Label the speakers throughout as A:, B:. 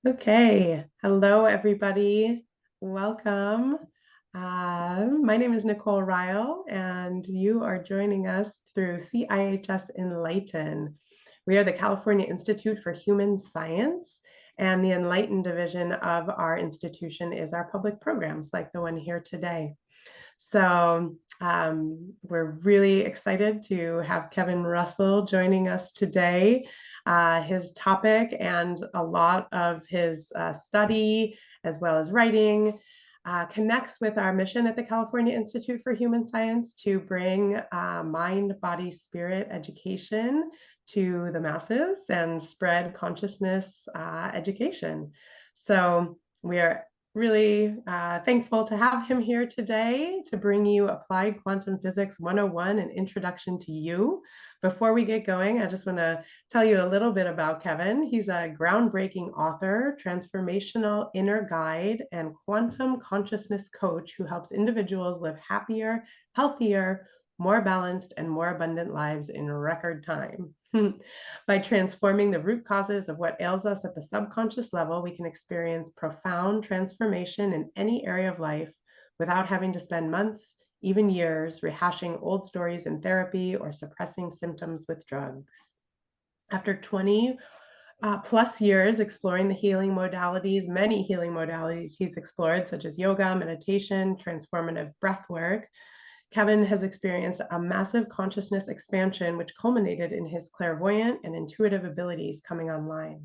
A: Okay, hello everybody. Welcome. My name is Nicole Ryle, and you are joining us through CIHS Enlighten. We are the California Institute for Human Science, and the Enlighten division of our institution is our public programs like the one here today. So we're really excited to have Kevin Russell joining us today. His topic and a lot of his study, as well as writing, connects with our mission at the California Institute for Human Science to bring mind, body, spirit education to the masses and spread consciousness education. So we are really thankful to have him here today to bring you Applied Quantum Physics 101, an introduction to you. Before we get going, I just want to tell you a little bit about Kevin. He's a groundbreaking author, transformational inner guide, and quantum consciousness coach who helps individuals live happier, healthier, more balanced, and more abundant lives in record time. By transforming the root causes of what ails us at the subconscious level, we can experience profound transformation in any area of life without having to spend months, even years, rehashing old stories in therapy or suppressing symptoms with drugs. After 20 plus years exploring the healing modalities, many healing modalities he's explored, such as yoga, meditation, transformative breath work, Kevin has experienced a massive consciousness expansion, which culminated in his clairvoyant and intuitive abilities coming online.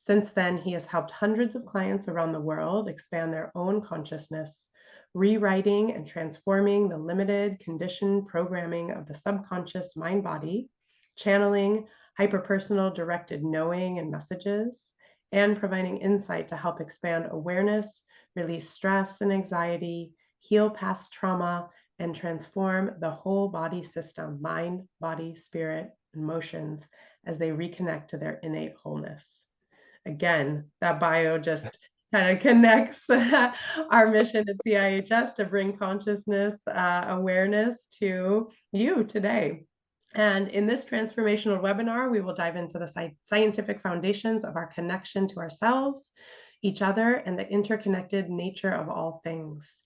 A: Since then, he has helped hundreds of clients around the world expand their own consciousness, rewriting and transforming the limited conditioned programming of the subconscious mind-body, channeling hyperpersonal directed knowing and messages, and providing insight to help expand awareness, release stress and anxiety, heal past trauma, and transform the whole body system, mind, body, spirit, emotions, as they reconnect to their innate wholeness. Again, that bio just kind of connects our mission at CIHS to bring consciousness awareness to you today. And in this transformational webinar, we will dive into the scientific foundations of our connection to ourselves, each other, and the interconnected nature of all things.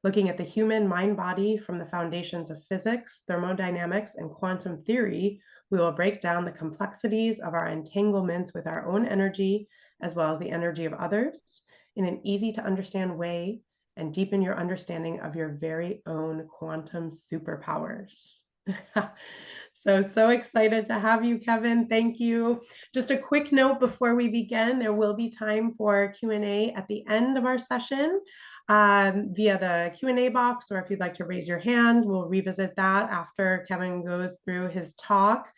A: Looking at the human mind-body from the foundations of physics, thermodynamics, and quantum theory, we will break down the complexities of our entanglements with our own energy, as well as the energy of others, in an easy-to-understand way, and deepen your understanding of your very own quantum superpowers. So excited to have you, Kevin. Thank you. Just a quick note before we begin, there will be time for Q&A at the end of our session. Via the Q&A box, or if you'd like to raise your hand, we'll revisit that after Kevin goes through his talk.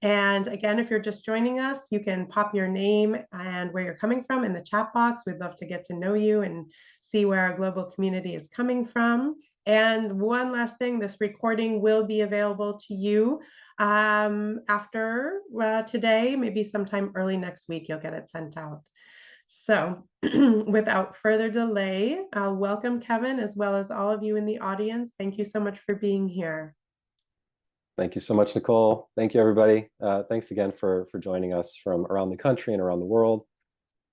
A: And again, if you're just joining us, you can pop your name and where you're coming from in the chat box. We'd love to get to know you and see where our global community is coming from. And one last thing, this recording will be available to you after today, maybe sometime early next week, you'll get it sent out. So without further delay, I'll welcome Kevin as well as all of you in the audience. Thank you so much for being here.
B: Thank you so much, Nicole. Thank you, everybody. Thanks again for joining us from around the country and around the world.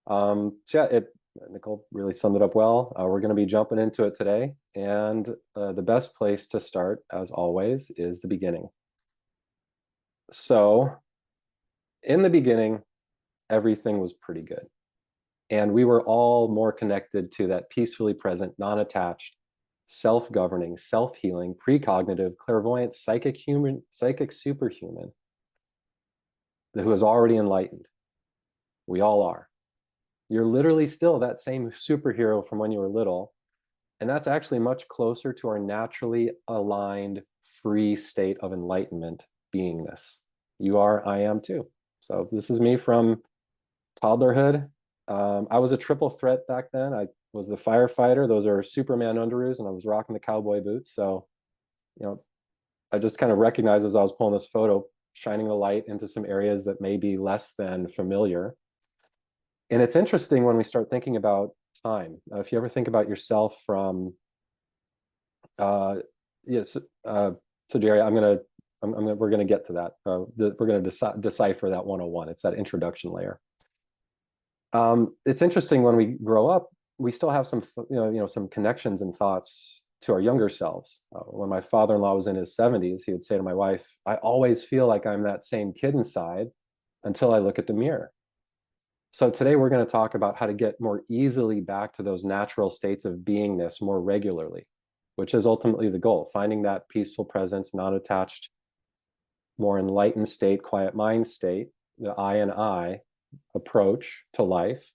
B: Nicole really summed it up well. We're going to be jumping into it today. And the best place to start, as always, is the beginning. So in the beginning, everything was pretty good. And we were all more connected to that peacefully present, non-attached, self-governing, self-healing, precognitive, clairvoyant, psychic superhuman who is already enlightened. We all are. You're literally still that same superhero from when you were little. And that's actually much closer to our naturally aligned, free state of enlightenment beingness. You are, I am too. So this is me from toddlerhood. I was a triple threat back then. I was the firefighter. Those are Superman underoos, and I was rocking the cowboy boots. So, I just kind of recognized as I was pulling this photo, shining the light into some areas that may be less than familiar. And it's interesting when we start thinking about time. If you ever think about yourself from, so Jerry, we're gonna get to that. We're gonna decipher that 101. It's that introduction layer. It's interesting when we grow up, we still have some, some connections and thoughts to our younger selves. When my father-in-law was in his 70s, he would say to my wife, I always feel like I'm that same kid inside until I look at the mirror. So today we're going to talk about how to get more easily back to those natural states of beingness more regularly, which is ultimately the goal, finding that peaceful presence, non-attached, more enlightened state, quiet mind state, the I and I approach to life.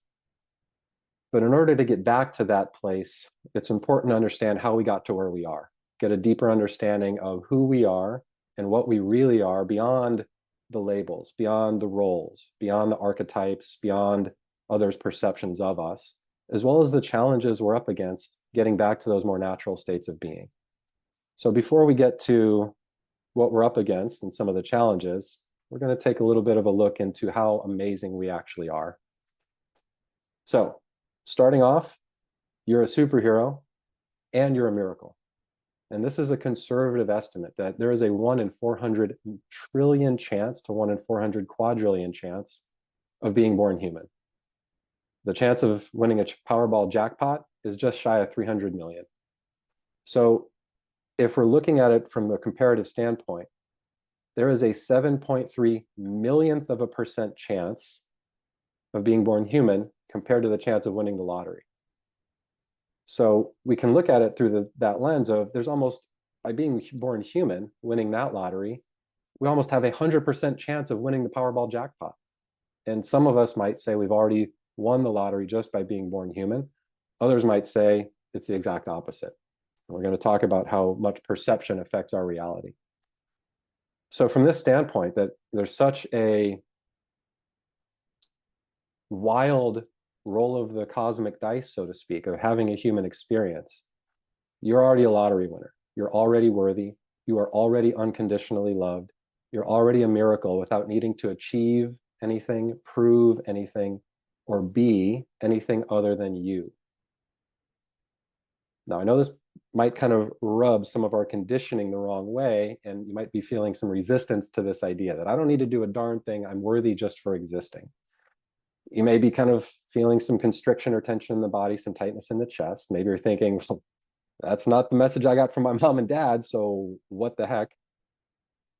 B: But in order to get back to that place, it's important to understand how we got to where we are, get a deeper understanding of who we are and what we really are beyond the labels, beyond the roles, beyond the archetypes, beyond others' perceptions of us, as well as the challenges we're up against getting back to those more natural states of being. So before we get to what we're up against and some of the challenges, we're going to take a little bit of a look into how amazing we actually are. So starting off, you're a superhero and you're a miracle. And this is a conservative estimate that there is a 1 in 400 trillion chance to 1 in 400 quadrillion chance of being born human. The chance of winning a Powerball jackpot is just shy of 300 million. So if we're looking at it from a comparative standpoint, there is a 7.3 millionth of a percent chance of being born human compared to the chance of winning the lottery. So we can look at it through that lens of there's almost, by being born human, winning that lottery, we almost have 100% chance of winning the Powerball jackpot. And some of us might say we've already won the lottery just by being born human. Others might say it's the exact opposite. And we're going to talk about how much perception affects our reality. So from this standpoint, that there's such a wild roll of the cosmic dice, so to speak, of having a human experience, you're already a lottery winner. You're already worthy. You are already unconditionally loved. You're already a miracle without needing to achieve anything, prove anything, or be anything other than you. Now, I know this might kind of rub some of our conditioning the wrong way, and you might be feeling some resistance to this idea that I don't need to do a darn thing. I'm worthy just for existing. You may be kind of feeling some constriction or tension in the body, some tightness in the chest. Maybe you're thinking, well, that's not the message I got from my mom and dad, so what the heck?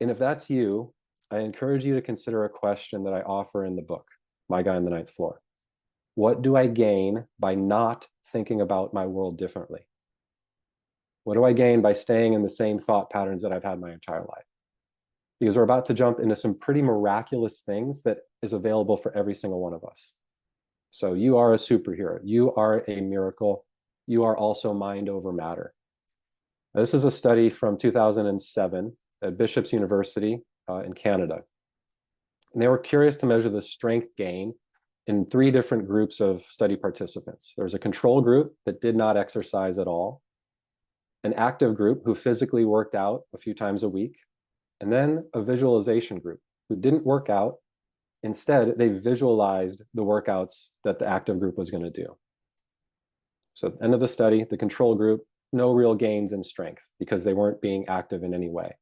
B: And if that's you, I encourage you to consider a question that I offer in the book, My Guy on the Ninth Floor. What do I gain by not thinking about my world differently? What do I gain by staying in the same thought patterns that I've had my entire life? Because we're about to jump into some pretty miraculous things that is available for every single one of us. So you are a superhero. You are a miracle. You are also mind over matter. Now, this is a study from 2007 at Bishop's University in Canada. And they were curious to measure the strength gain in 3 different groups of study participants. There was a control group that did not exercise at all, an active group who physically worked out a few times a week, and then a visualization group who didn't work out. Instead, they visualized the workouts that the active group was going to do. So at the end of the study, the control group, no real gains in strength because they weren't being active in any way.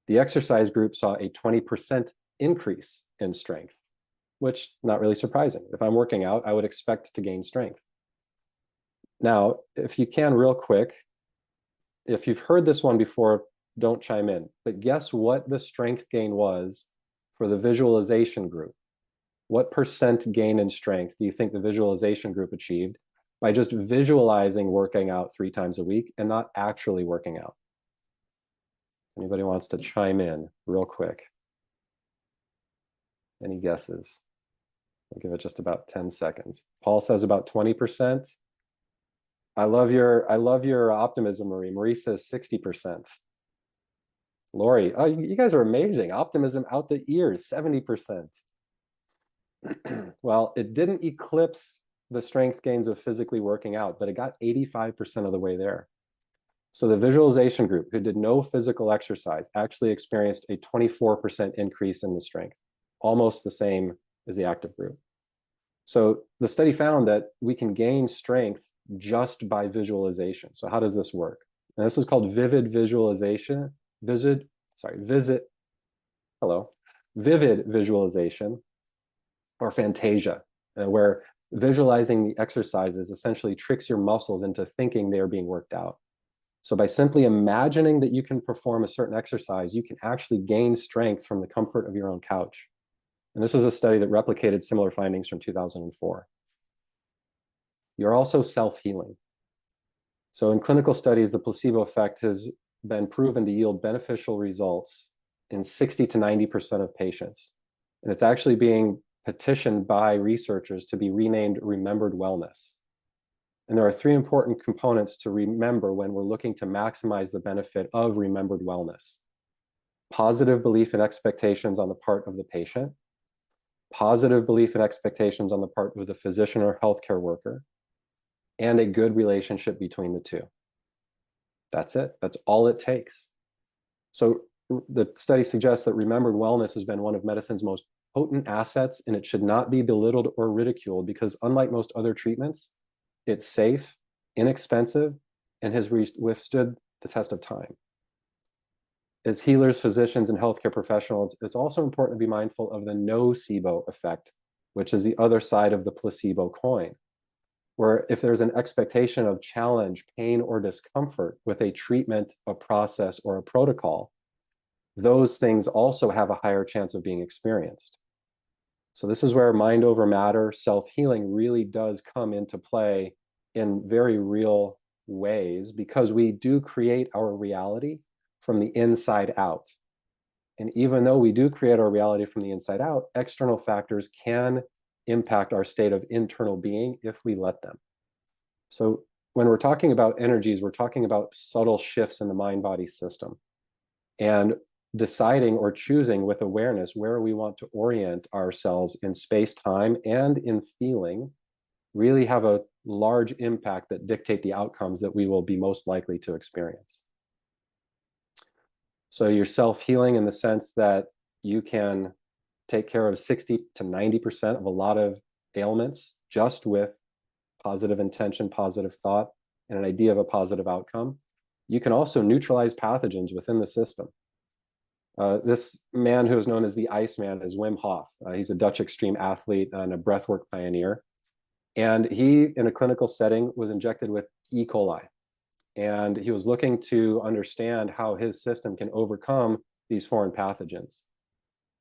B: The exercise group saw a 20% increase in strength, which not really surprising. If I'm working out, I would expect to gain strength. Now, if you can real quick, if you've heard this one before, don't chime in, but guess what the strength gain was for the visualization group? What percent gain in strength do you think the visualization group achieved by just visualizing working out 3 times a week and not actually working out? Anybody wants to chime in real quick? Any guesses? I'll give it just about 10 seconds. Paul says about 20%. I love your optimism, Marie. Marie says 60%. Lori, oh, you guys are amazing. Optimism out the ears, 70%. Well, it didn't eclipse the strength gains of physically working out, but it got 85% of the way there. So the visualization group, who did no physical exercise, actually experienced a 24% increase in the strength, almost the same as the active group. So the study found that we can gain strength just by visualization. So how does this work? And this is called vivid visualization, vivid visualization, or fantasia, where visualizing the exercises essentially tricks your muscles into thinking they are being worked out. So by simply imagining that you can perform a certain exercise, you can actually gain strength from the comfort of your own couch. And this was a study that replicated similar findings from 2004. You're also self-healing. So in clinical studies, the placebo effect has been proven to yield beneficial results in 60 to 90% of patients. And it's actually being petitioned by researchers to be renamed remembered wellness. And there are three important components to remember when we're looking to maximize the benefit of remembered wellness: positive belief and expectations on the part of the patient, positive belief and expectations on the part of the physician or healthcare worker, and a good relationship between the two. That's it. That's all it takes. So the study suggests that remembered wellness has been one of medicine's most potent assets, and it should not be belittled or ridiculed because, unlike most other treatments, it's safe, inexpensive, and has withstood the test of time. As healers, physicians, and healthcare professionals, it's also important to be mindful of the nocebo effect, which is the other side of the placebo coin, where if there's an expectation of challenge, pain, or discomfort with a treatment, a process, or a protocol, those things also have a higher chance of being experienced. So this is where mind over matter, self-healing really does come into play in very real ways, because we do create our reality from the inside out. And even though we do create our reality from the inside out, external factors can impact our state of internal being if we let them. So when we're talking about energies, we're talking about subtle shifts in the mind-body system. And deciding or choosing with awareness where we want to orient ourselves in space-time and in feeling really have a large impact that dictate the outcomes that we will be most likely to experience. So you're self-healing in the sense that you can take care of 60 to 90% of a lot of ailments just with positive intention, positive thought, and an idea of a positive outcome. You can also neutralize pathogens within the system. This man who is known as the Iceman is Wim Hof. He's a Dutch extreme athlete and a breathwork pioneer. And he, in a clinical setting, was injected with E. coli. And he was looking to understand how his system can overcome these foreign pathogens.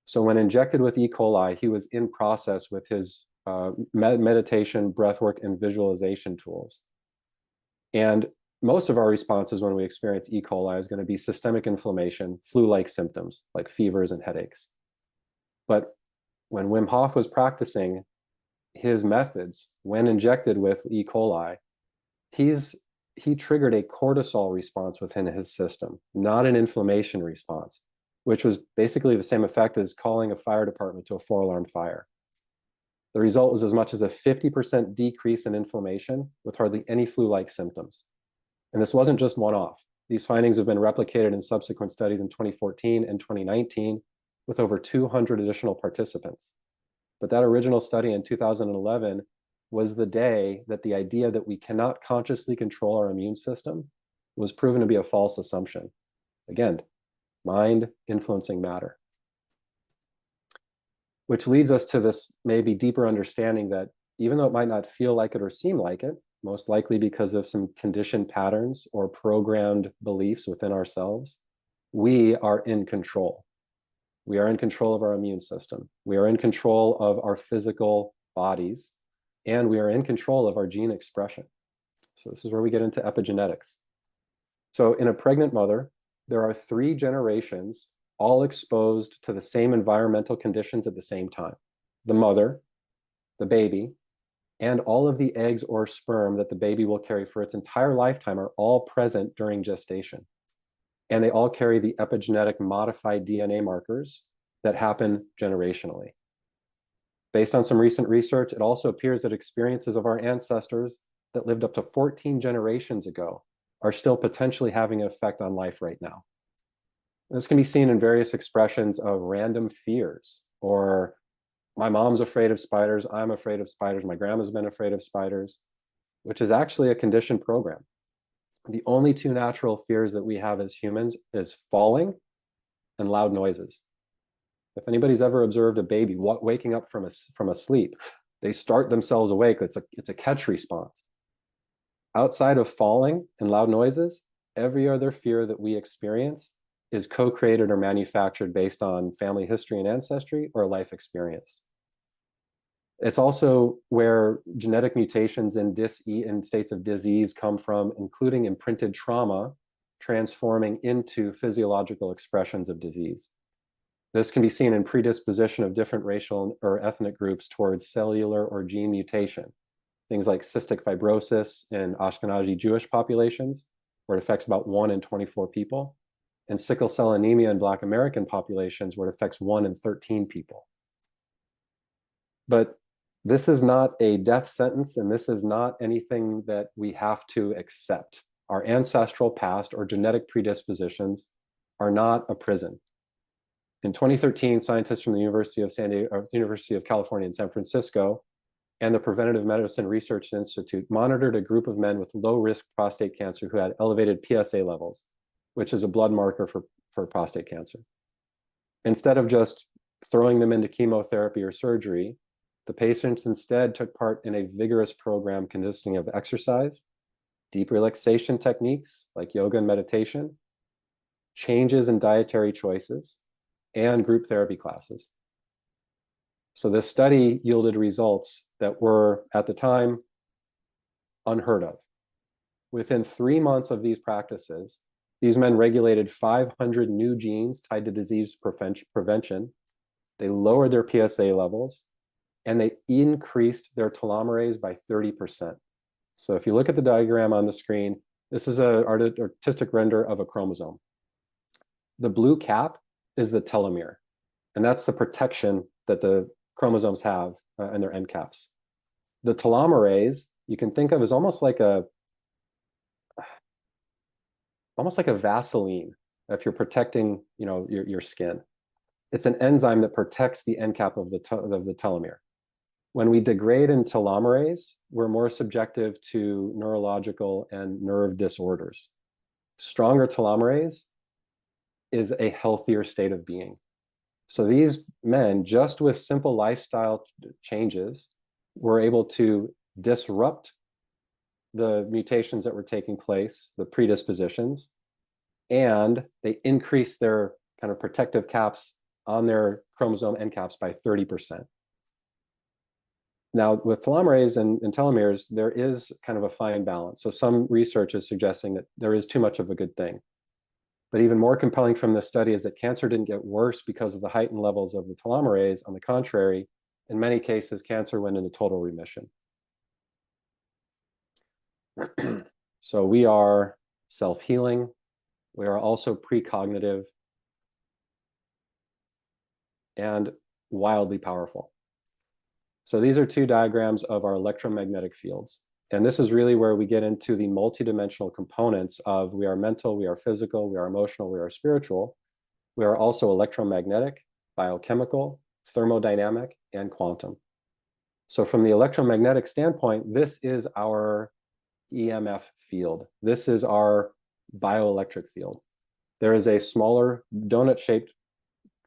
B: So when injected with E. coli, he was in process with his meditation, breathwork, and visualization tools. And most of our responses when we experience E. coli is going to be systemic inflammation, flu-like symptoms like fevers and headaches. But when Wim Hof was practicing his methods, when injected with E. coli, he triggered a cortisol response within his system, not an inflammation response, which was basically the same effect as calling a fire department to a 4-alarm fire. The result was as much as a 50% decrease in inflammation with hardly any flu-like symptoms. And this wasn't just one-off. These findings have been replicated in subsequent studies in 2014 and 2019 with over 200 additional participants. But that original study in 2011 was the day that the idea that we cannot consciously control our immune system was proven to be a false assumption. Again, mind influencing matter. Which leads us to this maybe deeper understanding that even though it might not feel like it or seem like it, most likely because of some conditioned patterns or programmed beliefs within ourselves, we are in control. We are in control of our immune system. We are in control of our physical bodies, and we are in control of our gene expression. So this is where we get into epigenetics. So in a pregnant mother, there are 3 generations all exposed to the same environmental conditions at the same time. The mother, the baby, and all of the eggs or sperm that the baby will carry for its entire lifetime are all present during gestation. And they all carry the epigenetic modified DNA markers that happen generationally. Based on some recent research, it also appears that experiences of our ancestors that lived up to 14 generations ago are still potentially having an effect on life right now. This can be seen in various expressions of random fears, or my mom's afraid of spiders, I'm afraid of spiders, my grandma's been afraid of spiders, which is actually a conditioned program. The only 2 natural fears that we have as humans is falling and loud noises. If anybody's ever observed a baby waking up from a sleep, They start themselves awake. It's a catch response. Outside of falling and loud noises, every other fear that we experience is co-created or manufactured based on family history and ancestry or life experience. It's also where genetic mutations in states of disease come from, including imprinted trauma, transforming into physiological expressions of disease. This can be seen in predisposition of different racial or ethnic groups towards cellular or gene mutation. Things like cystic fibrosis in Ashkenazi Jewish populations, where it affects about 1 in 24 people, and sickle cell anemia in Black American populations, where it affects 1 in 13 people. But this is not a death sentence, and this is not anything that we have to accept. Our ancestral past or genetic predispositions are not a prison. In 2013, scientists from the University of California in San Francisco and the Preventative Medicine Research Institute monitored a group of men with low-risk prostate cancer who had elevated PSA levels, which is a blood marker for prostate cancer. Instead of just throwing them into chemotherapy or surgery, the patients instead took part in a vigorous program consisting of exercise, deep relaxation techniques like yoga and meditation, changes in dietary choices, and group therapy classes. So this study yielded results that were, at the time, unheard of. Within 3 months of these practices, these men regulated 500 new genes tied to disease prevention. They lowered their PSA levels, and they increased their telomerase by 30%. So if you look at the diagram on the screen, this is an artistic render of a chromosome. The blue cap is the telomere, and that's the protection that the chromosomes have in their end caps. The telomerase you can think of as almost like a Vaseline if you're protecting, your skin. It's an enzyme that protects the end cap of the telomere. When we degrade in telomerase, we're more subjective to neurological and nerve disorders. Stronger telomerase is a healthier state of being. So these men, just with simple lifestyle changes, were able to disrupt the mutations that were taking place, the predispositions, and they increased their kind of protective caps on their chromosome end caps by 30%. Now, with telomerase and telomeres, there is kind of a fine balance. So some research is suggesting that there is too much of a good thing. But even more compelling from this study is that cancer didn't get worse because of the heightened levels of the telomerase. On the contrary, in many cases, cancer went into total remission. So we are self-healing. We are also precognitive and wildly powerful. So these are 2 diagrams of our electromagnetic fields. And this is really where we get into the multidimensional components of we are mental, we are physical, we are emotional, we are spiritual. We are also electromagnetic, biochemical, thermodynamic, and quantum. So from the electromagnetic standpoint, this is our EMF field. This is our bioelectric field. There is a smaller donut-shaped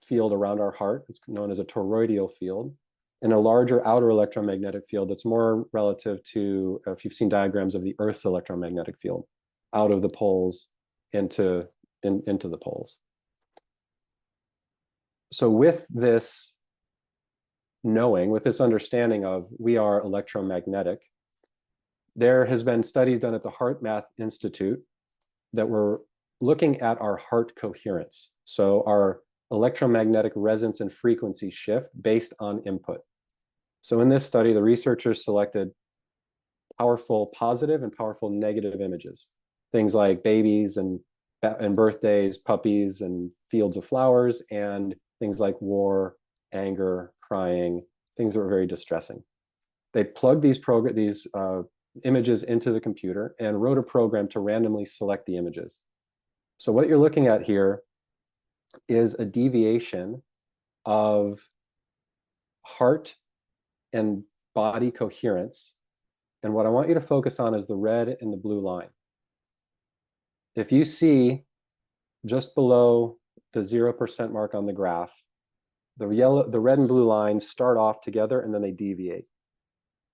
B: field around our heart. It's known as a toroidal field, and a larger outer electromagnetic field that's more relative to, if you've seen diagrams of the Earth's electromagnetic field, out of the poles into the poles. So with this knowing, with this understanding of we are electromagnetic, there has been studies done at the Heart Math Institute that were looking at our heart coherence. So our electromagnetic resonance and frequency shift based on input. So in this study, the researchers selected powerful positive and powerful negative images, things like babies and birthdays, puppies and fields of flowers, and things like war, anger, crying, things that were very distressing. They plugged these images into the computer and wrote a program to randomly select the images. So what you're looking at here is a deviation of heart and body coherence. And what I want you to focus on is the red and the blue line. If you see just below the 0% mark on the graph, the red and blue lines start off together and then they deviate.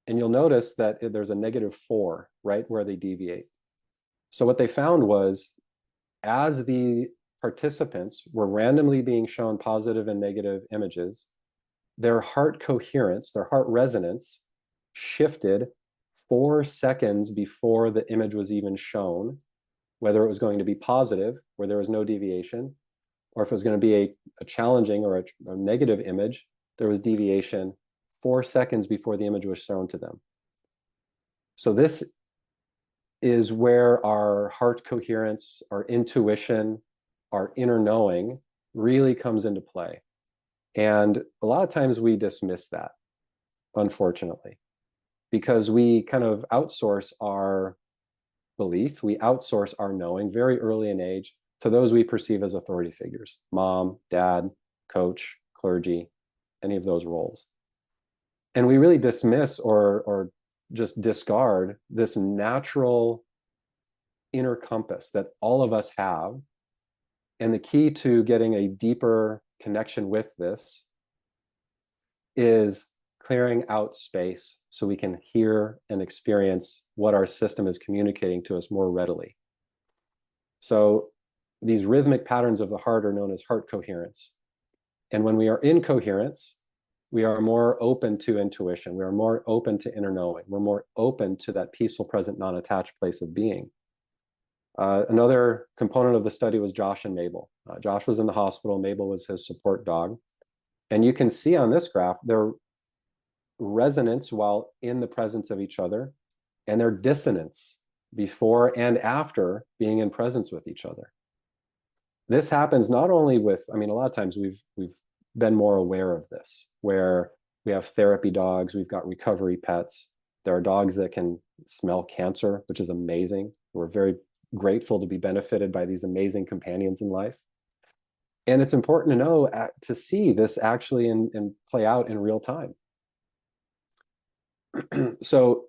B: And you'll notice that there's a -4 right where they deviate. So what they found was, as the participants were randomly being shown positive and negative images, their heart coherence, their heart resonance shifted 4 seconds before the image was even shown, whether it was going to be positive, where there was no deviation, or if it was going to be a challenging or a negative image, there was deviation 4 seconds before the image was shown to them. So this is where our heart coherence, our intuition, our inner knowing really comes into play. And a lot of times we dismiss that, unfortunately, because we kind of outsource our belief, we outsource our knowing very early in age to those we perceive as authority figures: mom, dad, coach, clergy, any of those roles. And we really dismiss or just discard this natural inner compass that all of us have. And the key to getting a deeper connection with this is clearing out space so we can hear and experience what our system is communicating to us more readily. So these rhythmic patterns of the heart are known as heart coherence. And when we are in coherence, we are more open to intuition. We are more open to inner knowing. We're more open to that peaceful, present, non-attached place of being. Another component of the study was Josh and Mabel. Josh was in the hospital. Mabel was his support dog. And you can see on this graph their resonance while in the presence of each other, and their dissonance before and after being in presence with each other. This happens not only with, I mean, a lot of times we've been more aware of this, where we have therapy dogs, we've got recovery pets. There are dogs that can smell cancer, which is amazing. We're very grateful to be benefited by these amazing companions in life. And it's important to know, to see this actually and play out in real time. So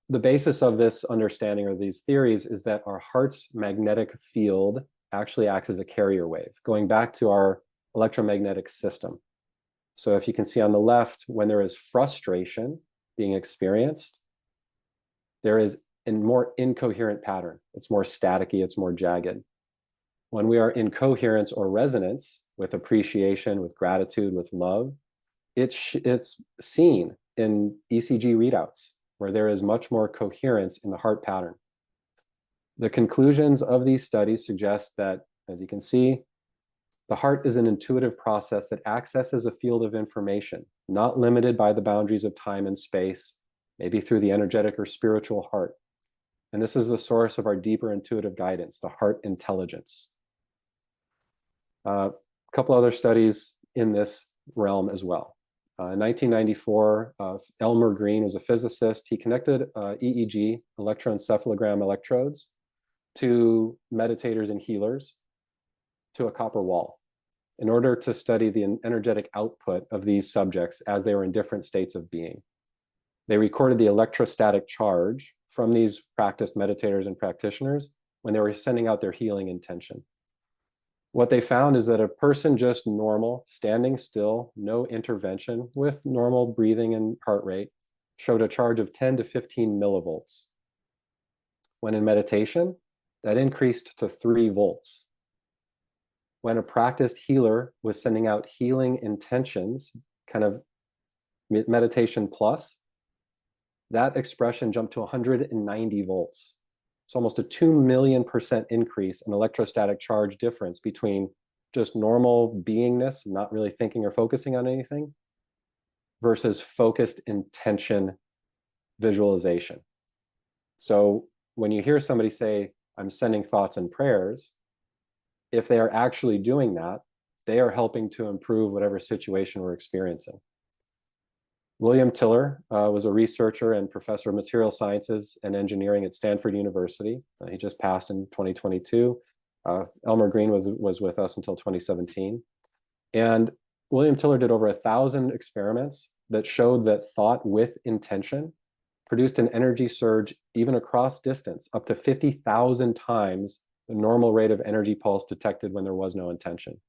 B: the basis of this understanding or these theories is that our heart's magnetic field actually acts as a carrier wave, going back to our electromagnetic system. So if you can see on the left, when there is frustration being experienced, there is a more incoherent pattern. It's more staticky, it's more jagged. When we are in coherence or resonance with appreciation, with gratitude, with love, it's seen in ECG readouts, where there is much more coherence in the heart pattern. The conclusions of these studies suggest that, as you can see, the heart is an intuitive process that accesses a field of information, not limited by the boundaries of time and space, maybe through the energetic or spiritual heart. And this is the source of our deeper intuitive guidance, the heart intelligence. A couple other studies in this realm as well. In 1994, Elmer Green was a physicist. He connected EEG, electroencephalogram electrodes, to meditators and healers to a copper wall in order to study the energetic output of these subjects as they were in different states of being. They recorded the electrostatic charge from these practiced meditators and practitioners when they were sending out their healing intention. What they found is that a person just normal, standing still, no intervention, with normal breathing and heart rate, showed a charge of 10 to 15 millivolts. When in meditation, that increased to 3 volts. When a practiced healer was sending out healing intentions, kind of meditation plus, that expression jumped to 190 volts. It's almost a 2,000,000% increase in electrostatic charge difference between just normal beingness, not really thinking or focusing on anything, versus focused intention visualization. So when you hear somebody say, I'm sending thoughts and prayers, if they are actually doing that, they are helping to improve whatever situation we're experiencing. William Tiller was a researcher and professor of material sciences and engineering at Stanford University. He just passed in 2022. Elmer Green was with us until 2017. And William Tiller did over 1,000 experiments that showed that thought with intention produced an energy surge even across distance, up to 50,000 times the normal rate of energy pulse detected when there was no intention.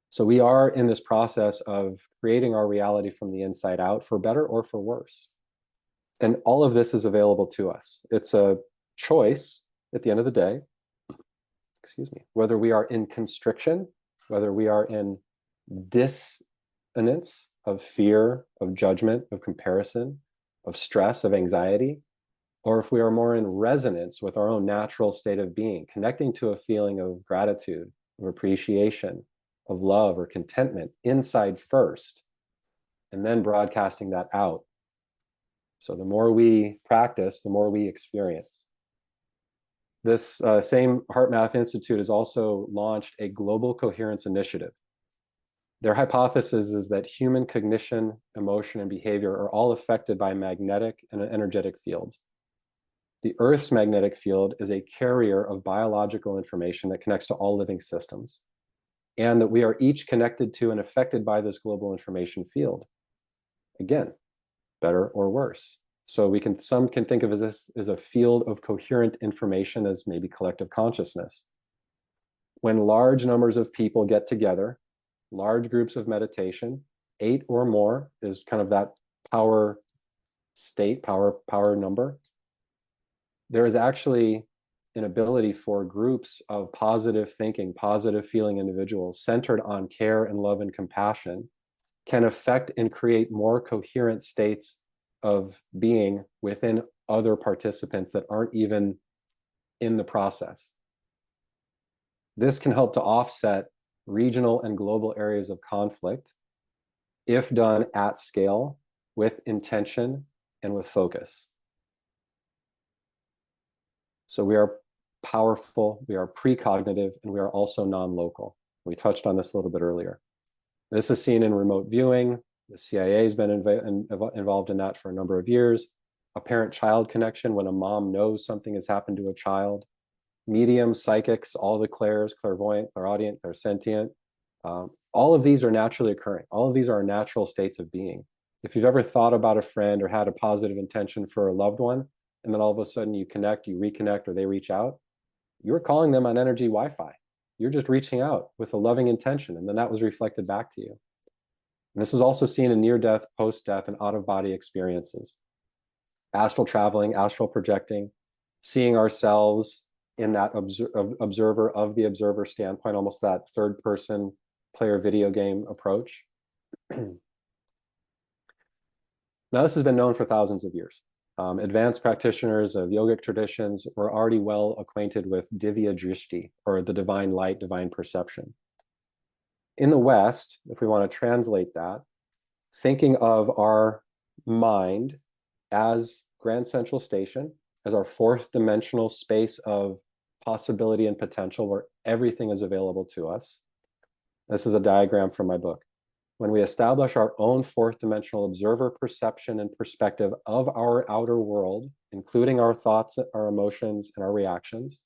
B: So we are in this process of creating our reality from the inside out, for better or for worse. And all of this is available to us. It's a choice at the end of the day, excuse me, whether we are in constriction, whether we are in dissonance of fear, of judgment, of comparison, of stress, of anxiety, or if we are more in resonance with our own natural state of being, connecting to a feeling of gratitude, of appreciation, of love or contentment inside first, and then broadcasting that out. So the more we practice, the more we experience. This same HeartMath Institute has also launched a global coherence initiative. Their hypothesis is that human cognition, emotion, and behavior are all affected by magnetic and energetic fields. The Earth's magnetic field is a carrier of biological information that connects to all living systems, and that we are each connected to and affected by this global information field. Again, better or worse. So some can think of this as a field of coherent information, as maybe collective consciousness. When large numbers of people get together, large groups of meditation, 8 or more is kind of that power state, power number. There is actually an ability for groups of positive thinking, positive feeling individuals centered on care and love and compassion can affect and create more coherent states of being within other participants that aren't even in the process. This can help to offset regional and global areas of conflict if done at scale, with intention and with focus. So we are powerful, we are precognitive, and we are also non-local. We touched on this a little bit earlier. This is seen in remote viewing. The CIA has been involved in that for a number of years. A parent-child connection, when a mom knows something has happened to a child. Mediums, psychics, all the clairs, clairvoyant, clairaudient, clairsentient. All of these are naturally occurring. All of these are natural states of being. If you've ever thought about a friend or had a positive intention for a loved one, and then all of a sudden you connect, you reconnect, or they reach out, you're calling them on energy Wi-Fi. You're just reaching out with a loving intention, and then that was reflected back to you. And this is also seen in near-death, post-death, and out-of-body experiences. Astral traveling, astral projecting, seeing ourselves in that observer of the observer standpoint, almost that third-person player video game approach. Now, this has been known for thousands of years. Advanced practitioners of yogic traditions were already well acquainted with divya drishti, or the divine light, divine perception. In the West, if we want to translate that, thinking of our mind as Grand Central Station, as our fourth dimensional space of possibility and potential where everything is available to us. This is a diagram from my book. When we establish our own fourth dimensional observer perception and perspective of our outer world, including our thoughts, our emotions, and our reactions,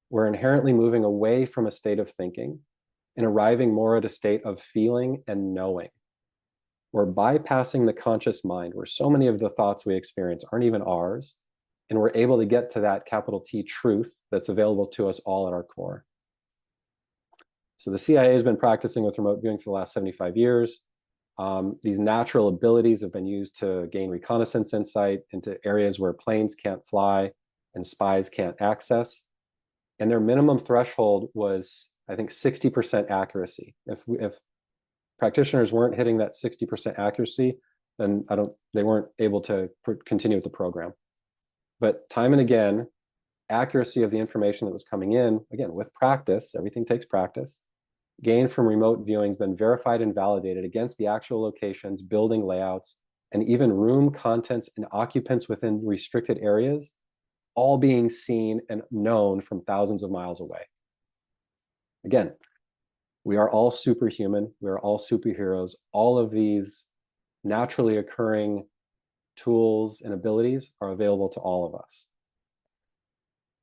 B: we're inherently moving away from a state of thinking and arriving more at a state of feeling and knowing. We're bypassing the conscious mind, where so many of the thoughts we experience aren't even ours, and we're able to get to that capital T truth that's available to us all at our core. So the CIA has been practicing with remote viewing for the last 75 years. These natural abilities have been used to gain reconnaissance insight into areas where planes can't fly and spies can't access. And their minimum threshold was, I think, 60% accuracy. If practitioners weren't hitting that 60% accuracy, then they weren't able to continue with the program. But time and again, accuracy of the information that was coming in, again, with practice, everything takes practice, gained from remote viewing has been verified and validated against the actual locations, building layouts, and even room contents and occupants within restricted areas, all being seen and known from thousands of miles away. Again, we are all superhuman. We are all superheroes. All of these naturally occurring tools and abilities are available to all of us.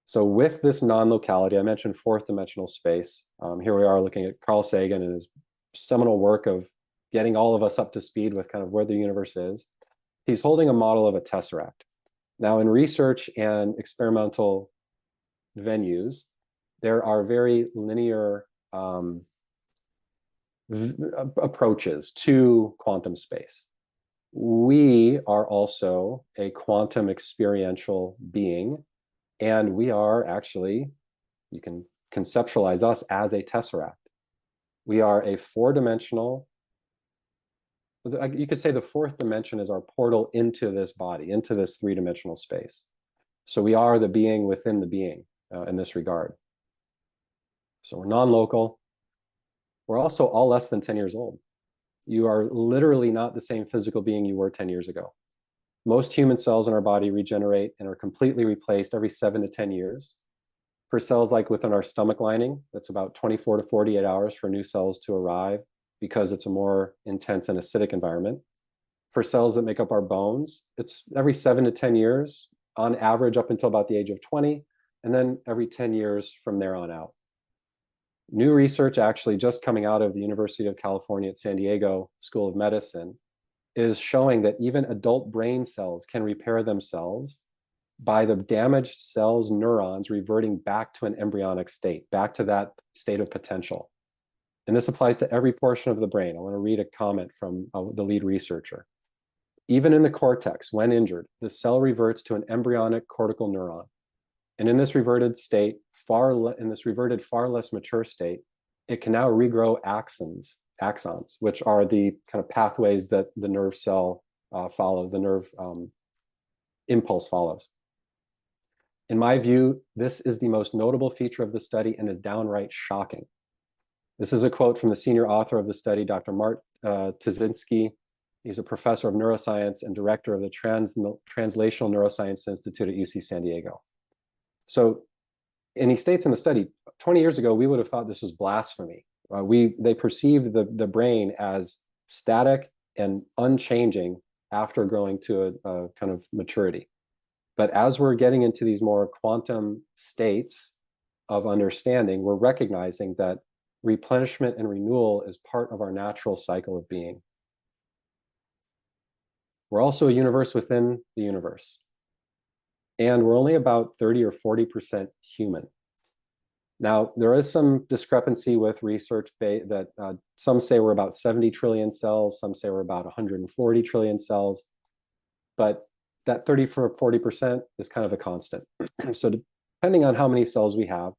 B: So with this non-locality, I mentioned fourth dimensional space. Here we are looking at Carl Sagan and his seminal work of getting all of us up to speed with kind of where the universe is. He's holding a model of a tesseract. Now, in research and experimental venues, there are very linear approaches to quantum space. We are also a quantum experiential being, and we are actually, you can conceptualize us as a tesseract. We are a four-dimensional, you could say the fourth dimension is our portal into this body, into this three-dimensional space. So we are the being within the being in this regard. So we're non-local. We're also all less than 10 years old. You are literally not the same physical being you were 10 years ago. Most human cells in our body regenerate and are completely replaced every 7 to 10 years. For cells like within our stomach lining, that's about 24 to 48 hours for new cells to arrive because it's a more intense and acidic environment. For cells that make up our bones, it's every 7 to 10 years, on average up until about the age of 20, and then every 10 years from there on out. New research actually just coming out of the University of California at San Diego School of Medicine is showing that even adult brain cells can repair themselves by the damaged cells' neurons reverting back to an embryonic state, back to that state of potential. And this applies to every portion of the brain. I want to read a comment from the lead researcher. Even in the cortex, when injured, the cell reverts to an embryonic cortical neuron. And in this reverted state, far less mature state, it can now regrow axons, which are the kind of pathways that the nerve cell follows, the nerve impulse follows. In my view, this is the most notable feature of the study and is downright shocking. This is a quote from the senior author of the study, Dr. Mart Tyszynski. He's a professor of neuroscience and director of the Translational Neuroscience Institute at UC San Diego. So, and he states in the study, 20 years ago, we would have thought this was blasphemy. They perceived the brain as static and unchanging after growing to a kind of maturity. But as we're getting into these more quantum states of understanding, we're recognizing that replenishment and renewal is part of our natural cycle of being. We're also a universe within the universe. And we're only about 30 or 40% human. Now, there is some discrepancy with research that some say we're about 70 trillion cells, some say we're about 140 trillion cells, but that 30 or 40% is kind of a constant. So depending on how many cells we have,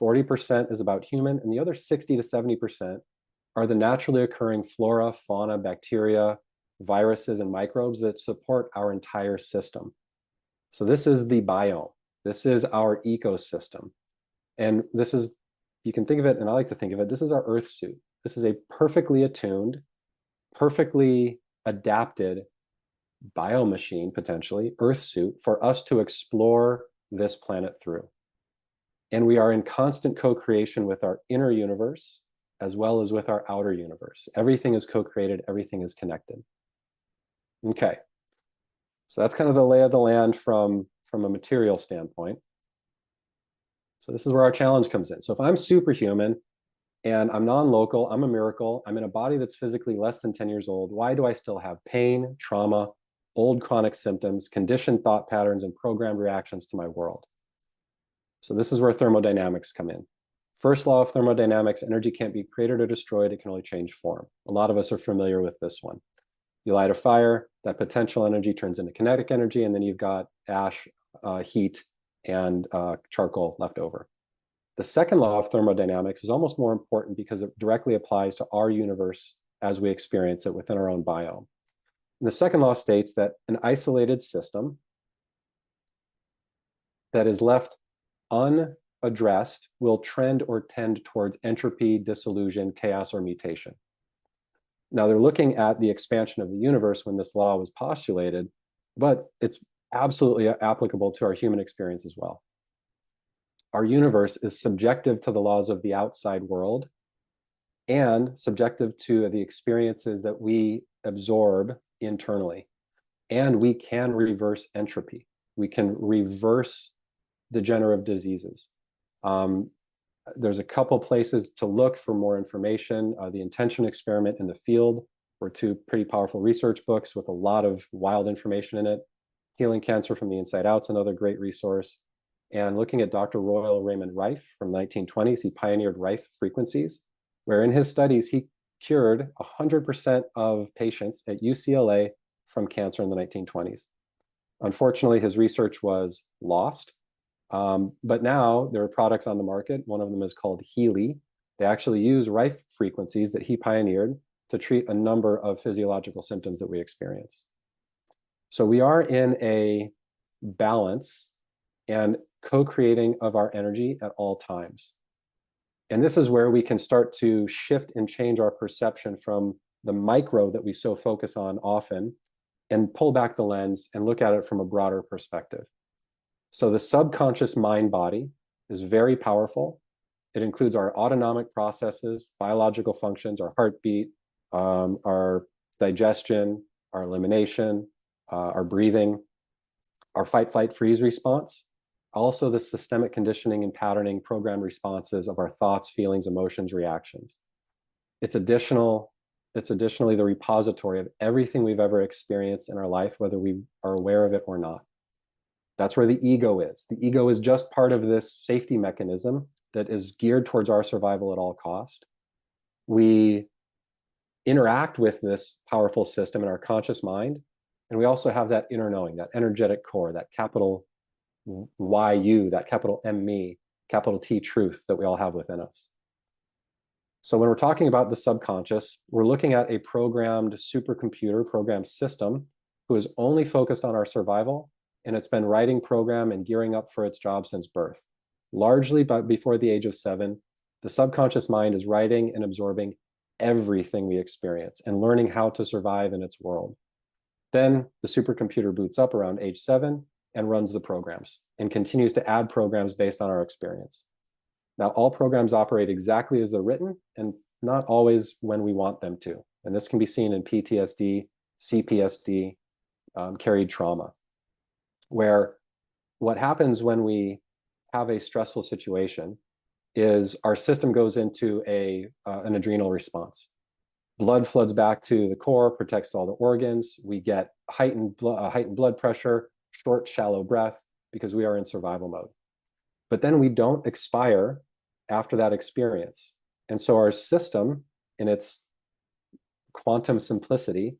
B: 40% is about human, and the other 60 to 70% are the naturally occurring flora, fauna, bacteria, viruses, and microbes that support our entire system. So this is the biome. This is our ecosystem. And this is, you can think of it, and I like to think of it, this is our Earth suit. This is a perfectly attuned, perfectly adapted biomachine, potentially, Earth suit, for us to explore this planet through. And we are in constant co-creation with our inner universe, as well as with our outer universe. Everything is co-created, everything is connected. Okay, so that's kind of the lay of the land from a material standpoint. So this is where our challenge comes in. So if I'm superhuman and I'm non-local, I'm a miracle, I'm in a body that's physically less than 10 years old, why do I still have pain, trauma, old chronic symptoms, conditioned thought patterns, and programmed reactions to my world? So this is where thermodynamics come in. First law of thermodynamics, energy can't be created or destroyed, it can only change form. A lot of us are familiar with this one. You light a fire, that potential energy turns into kinetic energy, and then you've got ash, heat, and charcoal left over. The second law of thermodynamics is almost more important because it directly applies to our universe as we experience it within our own biome. And the second law states that an isolated system that is left unaddressed will trend or tend towards entropy, dissolution, chaos, or mutation. Now, they're looking at the expansion of the universe when this law was postulated, but it's absolutely applicable to our human experience as well. Our universe is subjective to the laws of the outside world and subjective to the experiences that we absorb internally. And we can reverse entropy. We can reverse degenerative diseases. There's a couple places to look for more information. The Intention Experiment in the Field were two pretty powerful research books with a lot of wild information in it. Healing Cancer from the Inside Out is another great resource. And looking at Dr. Royal Raymond Rife from the 1920s, he pioneered Rife frequencies, where in his studies, he cured 100% of patients at UCLA from cancer in the 1920s. Unfortunately, his research was lost, but now there are products on the market. One of them is called Healy. They actually use rife frequencies that he pioneered to treat a number of physiological symptoms that we experience. So we are in a balance and co-creating of our energy at all times. And this is where we can start to shift and change our perception from the micro that we so focus on often and pull back the lens and look at it from a broader perspective. So the subconscious mind body is very powerful. It includes our autonomic processes, biological functions, our heartbeat, our digestion, our elimination, our breathing, our fight, flight, freeze response, also the systemic conditioning and patterning programmed responses of our thoughts, feelings, emotions, reactions. It's additionally the repository of everything we've ever experienced in our life, whether we are aware of it or not. That's where the ego is. The ego is just part of this safety mechanism that is geared towards our survival at all cost. We interact with this powerful system in our conscious mind, and we also have that inner knowing, that energetic core, that capital YU, that capital M me, capital T truth that we all have within us. So when we're talking about the subconscious, we're looking at a programmed supercomputer, programmed system who is only focused on our survival, and it's been writing program and gearing up for its job since birth. Largely before the age of 7, the subconscious mind is writing and absorbing everything we experience and learning how to survive in its world. Then the supercomputer boots up around age 7 and runs the programs and continues to add programs based on our experience. Now, all programs operate exactly as they're written and not always when we want them to. And this can be seen in PTSD, CPSD, carried trauma, where what happens when we have a stressful situation is our system goes into an adrenal response. Blood floods back to the core, protects all the organs. We get heightened blood pressure, short, shallow breath, because we are in survival mode. But then we don't expire after that experience. And so our system, in its quantum simplicity,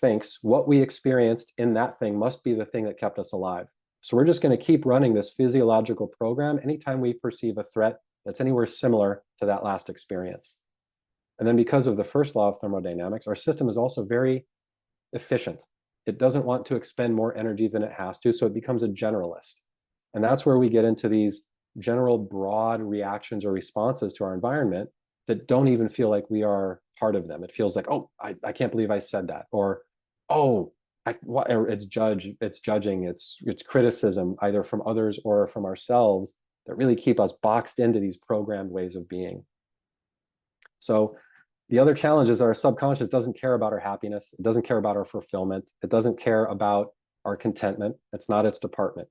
B: thinks what we experienced in that thing must be the thing that kept us alive. So we're just going to keep running this physiological program anytime we perceive a threat that's anywhere similar to that last experience. And then because of the first law of thermodynamics, our system is also very efficient. It doesn't want to expend more energy than it has to, so it becomes a generalist. And that's where we get into these general broad reactions or responses to our environment that don't even feel like we are part of them. It feels like, oh, I can't believe I said that. Or, oh, it's judging, it's criticism, either from others or from ourselves, that really keep us boxed into these programmed ways of being. So the other challenge is our subconscious doesn't care about our happiness. It doesn't care about our fulfillment. It doesn't care about our contentment. It's not its department.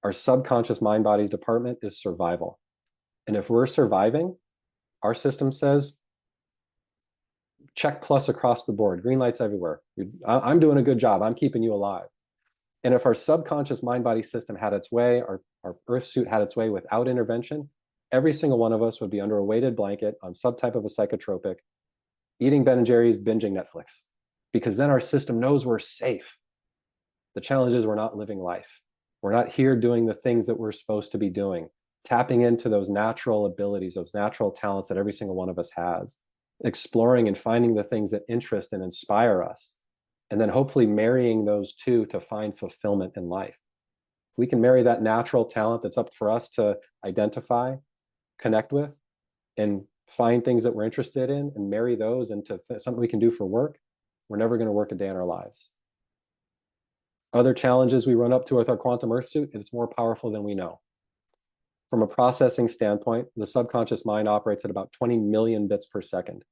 B: Our subconscious mind body's department is survival. And if we're surviving, our system says, check plus across the board, green lights everywhere. I'm doing a good job. I'm keeping you alive. And if our subconscious mind body system had its way, our earth suit had its way without intervention, every single one of us would be under a weighted blanket on some type of a psychotropic, eating Ben and Jerry's, binging Netflix, because then our system knows we're safe. The challenge is we're not living life. We're not here doing the things that we're supposed to be doing, tapping into those natural abilities, those natural talents that every single one of us has, exploring and finding the things that interest and inspire us, and then hopefully marrying those two to find fulfillment in life. If we can marry that natural talent that's up for us to identify, connect with, and find things that we're interested in and marry those into something we can do for work, we're never going to work a day in our lives. Other challenges we run up to with our quantum earth suit, it's more powerful than we know. From a processing standpoint, the subconscious mind operates at about 20 million bits per second,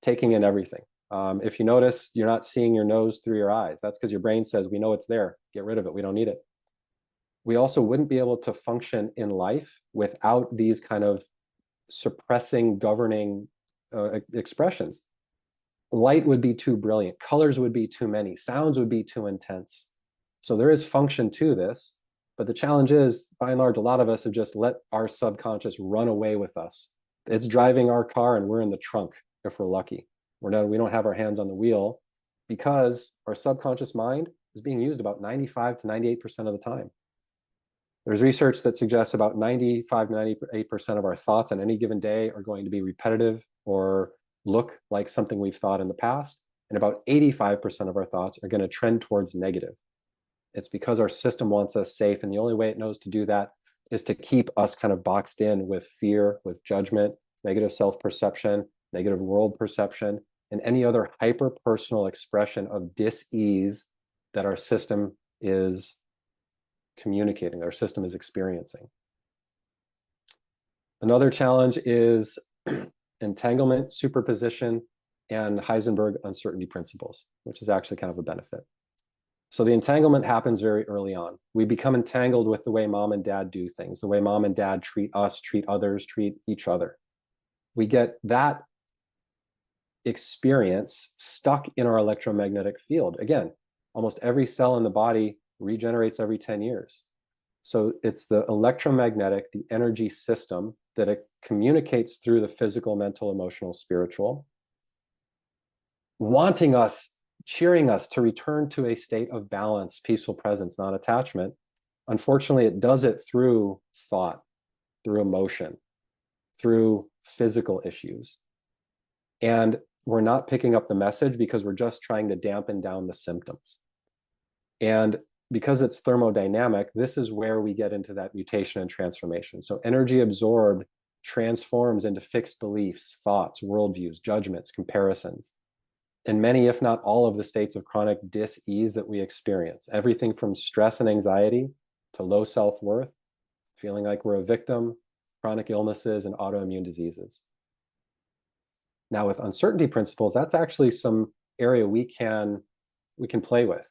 B: taking in everything. If you notice, you're not seeing your nose through your eyes. That's because your brain says, we know it's there. Get rid of it. We don't need it. We also wouldn't be able to function in life without these kind of suppressing, governing expressions. Light would be too brilliant. Colors would be too many. Sounds would be too intense. So there is function to this. But the challenge is, by and large, a lot of us have just let our subconscious run away with us. It's driving our car and we're in the trunk if we're lucky. We don't have our hands on the wheel because our subconscious mind is being used about 95 to 98% of the time. There's research that suggests about 95 to 98% of our thoughts on any given day are going to be repetitive or look like something we've thought in the past. And about 85% of our thoughts are going to trend towards negative. It's because our system wants us safe. And the only way it knows to do that is to keep us kind of boxed in with fear, with judgment, negative self-perception, negative world perception, and any other hyper-personal expression of dis-ease that our system is communicating, our system is experiencing. Another challenge is entanglement, superposition, and Heisenberg uncertainty principles, which is actually kind of a benefit. So the entanglement happens very early on. We become entangled with the way mom and dad do things, the way mom and dad treat us, treat others, treat each other. We get that experience stuck in our electromagnetic field. Again, almost every cell in the body regenerates every 10 years. So it's the electromagnetic, the energy system that it communicates through the physical, mental, emotional, spiritual, wanting us, cheering us to return to a state of balance, peaceful presence, non-attachment. Unfortunately, it does it through thought, through emotion, through physical issues. And we're not picking up the message because we're just trying to dampen down the symptoms. And because it's thermodynamic, this is where we get into that mutation and transformation. So energy absorbed transforms into fixed beliefs, thoughts, worldviews, judgments, comparisons. And many, if not all, of the states of chronic dis-ease that we experience, everything from stress and anxiety to low self-worth, feeling like we're a victim, chronic illnesses, and autoimmune diseases. Now, with uncertainty principles, that's actually some area we can play with.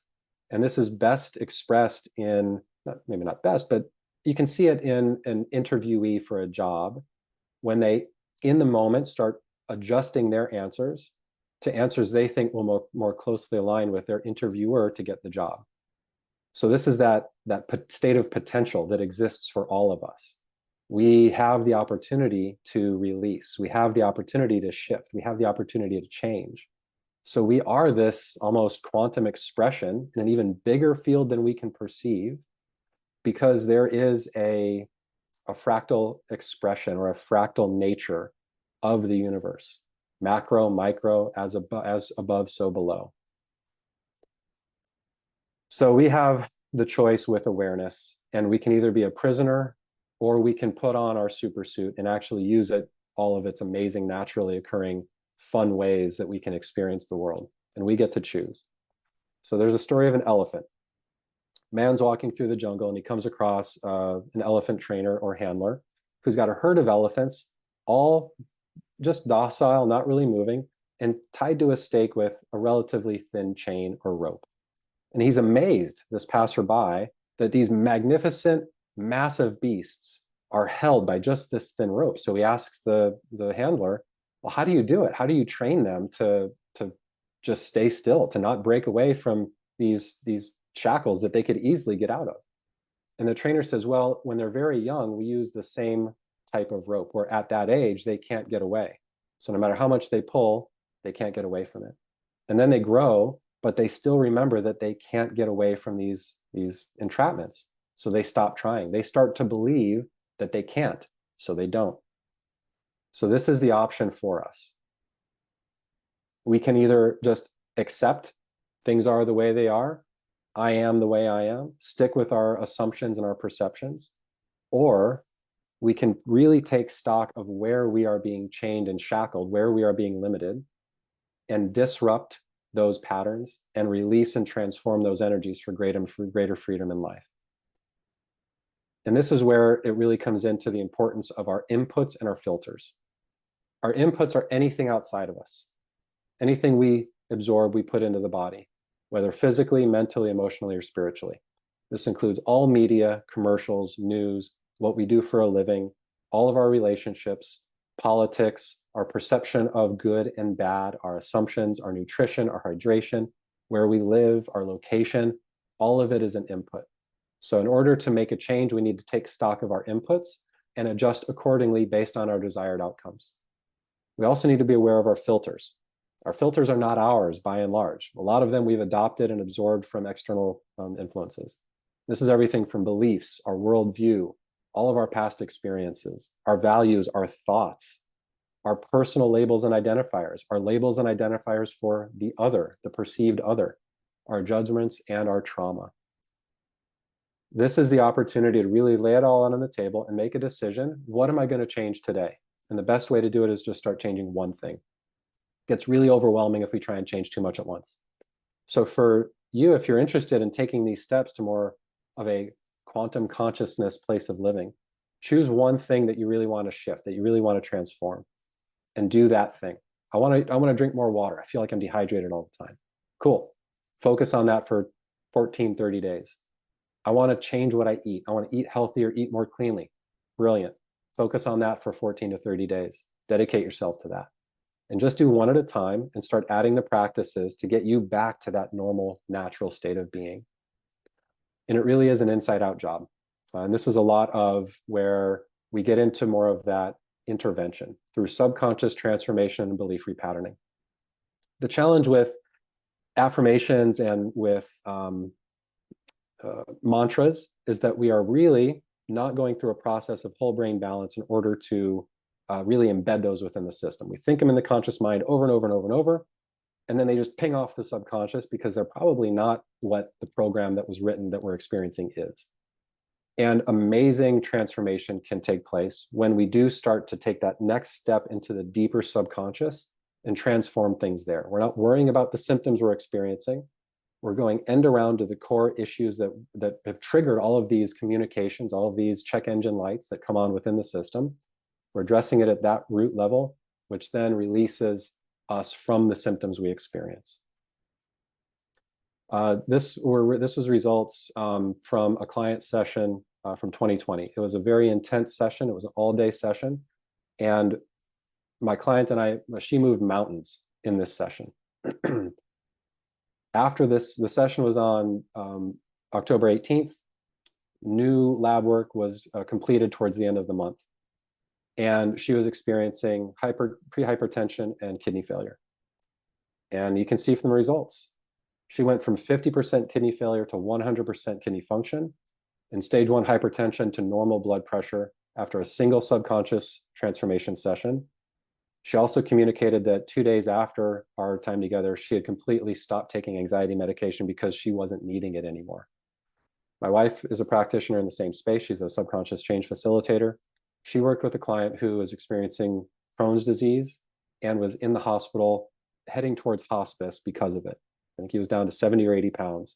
B: And this is best expressed in, maybe not best, but you can see it in an interviewee for a job when they, in the moment, start adjusting their answers to answers they think will more closely align with their interviewer to get the job. So this is that state of potential that exists for all of us. We have the opportunity to release. We have the opportunity to shift. We have the opportunity to change. So we are this almost quantum expression in an even bigger field than we can perceive, because there is a fractal expression or a fractal nature of the universe. Macro, micro, as above, so below. So we have the choice with awareness, and we can either be a prisoner or we can put on our super suit and actually use it, all of its amazing, naturally occurring, fun ways that we can experience the world. And we get to choose. So there's a story of an elephant. Man's walking through the jungle and he comes across an elephant trainer or handler who's got a herd of elephants, all just docile, not really moving, and tied to a stake with a relatively thin chain or rope. And he's amazed, this passerby, that these magnificent, massive beasts are held by just this thin rope. So he asks the handler, well, how do you do it? How do you train them to just stay still, to not break away from these shackles that they could easily get out of? And the trainer says, well, when they're very young, we use the same type of rope where at that age, they can't get away. So no matter how much they pull, they can't get away from it. And then they grow, but they still remember that they can't get away from these entrapments. So they stop trying. They start to believe that they can't, so they don't. So this is the option for us. We can either just accept things are the way they are, I am the way I am, stick with our assumptions and our perceptions, or we can really take stock of where we are being chained and shackled, where we are being limited, and disrupt those patterns and release and transform those energies for greater freedom in life. And this is where it really comes into the importance of our inputs and our filters. Our inputs are anything outside of us. Anything we absorb, we put into the body, whether physically, mentally, emotionally, or spiritually. This includes all media, commercials, news, what we do for a living, all of our relationships, politics, our perception of good and bad, our assumptions, our nutrition, our hydration, where we live, our location, all of it is an input. So in order to make a change, we need to take stock of our inputs and adjust accordingly based on our desired outcomes. We also need to be aware of our filters. Our filters are not ours by and large. A lot of them we've adopted and absorbed from external influences. This is everything from beliefs, our worldview, all of our past experiences, our values, our thoughts, our personal labels and identifiers, our labels and identifiers for the other, the perceived other, our judgments, and our trauma. This is the opportunity to really lay it all out on the table and make a decision. What am I going to change today? And the best way to do it is just start changing one thing. It gets really overwhelming if we try and change too much at once. So for you, if you're interested in taking these steps to more of a quantum consciousness place of living, choose one thing that you really want to shift, that you really want to transform, and do that thing. I want to drink more water. I feel like I'm dehydrated all the time. Cool. Focus on that for 14, 30 days. I want to change what I eat. I want to eat healthier, eat more cleanly. Brilliant. Focus on that for 14 to 30 days. Dedicate yourself to that. And just do one at a time and start adding the practices to get you back to that normal, natural state of being. And it really is an inside-out job. And this is a lot of where we get into more of that intervention through subconscious transformation and belief repatterning. The challenge with affirmations and with mantras is that we are really not going through a process of whole brain balance in order to really embed those within the system. We think them in the conscious mind over and over and over and over, and then they just ping off the subconscious because they're probably not what the program that was written that we're experiencing is. And amazing transformation can take place when we do start to take that next step into the deeper subconscious and transform things there. We're not worrying about the symptoms we're experiencing. We're going end around to the core issues that have triggered all of these communications, all of these check engine lights that come on within the system. We're addressing it at that root level, which then releases us from the symptoms we experience. This was results from a client session from 2020. It was a very intense session. It was an all-day session. And my client and I, she moved mountains in this session. After this, the session was on October 18th. New lab work was completed towards the end of the month. And she was experiencing pre-hypertension and kidney failure. And you can see from the results, she went from 50% kidney failure to 100% kidney function, and stage 1 hypertension to normal blood pressure after a single subconscious transformation session. She also communicated that 2 days after our time together, she had completely stopped taking anxiety medication because she wasn't needing it anymore. My wife is a practitioner in the same space. She's a subconscious change facilitator. She worked with a client who was experiencing Crohn's disease and was in the hospital heading towards hospice because of it. I think he was down to 70 or 80 pounds.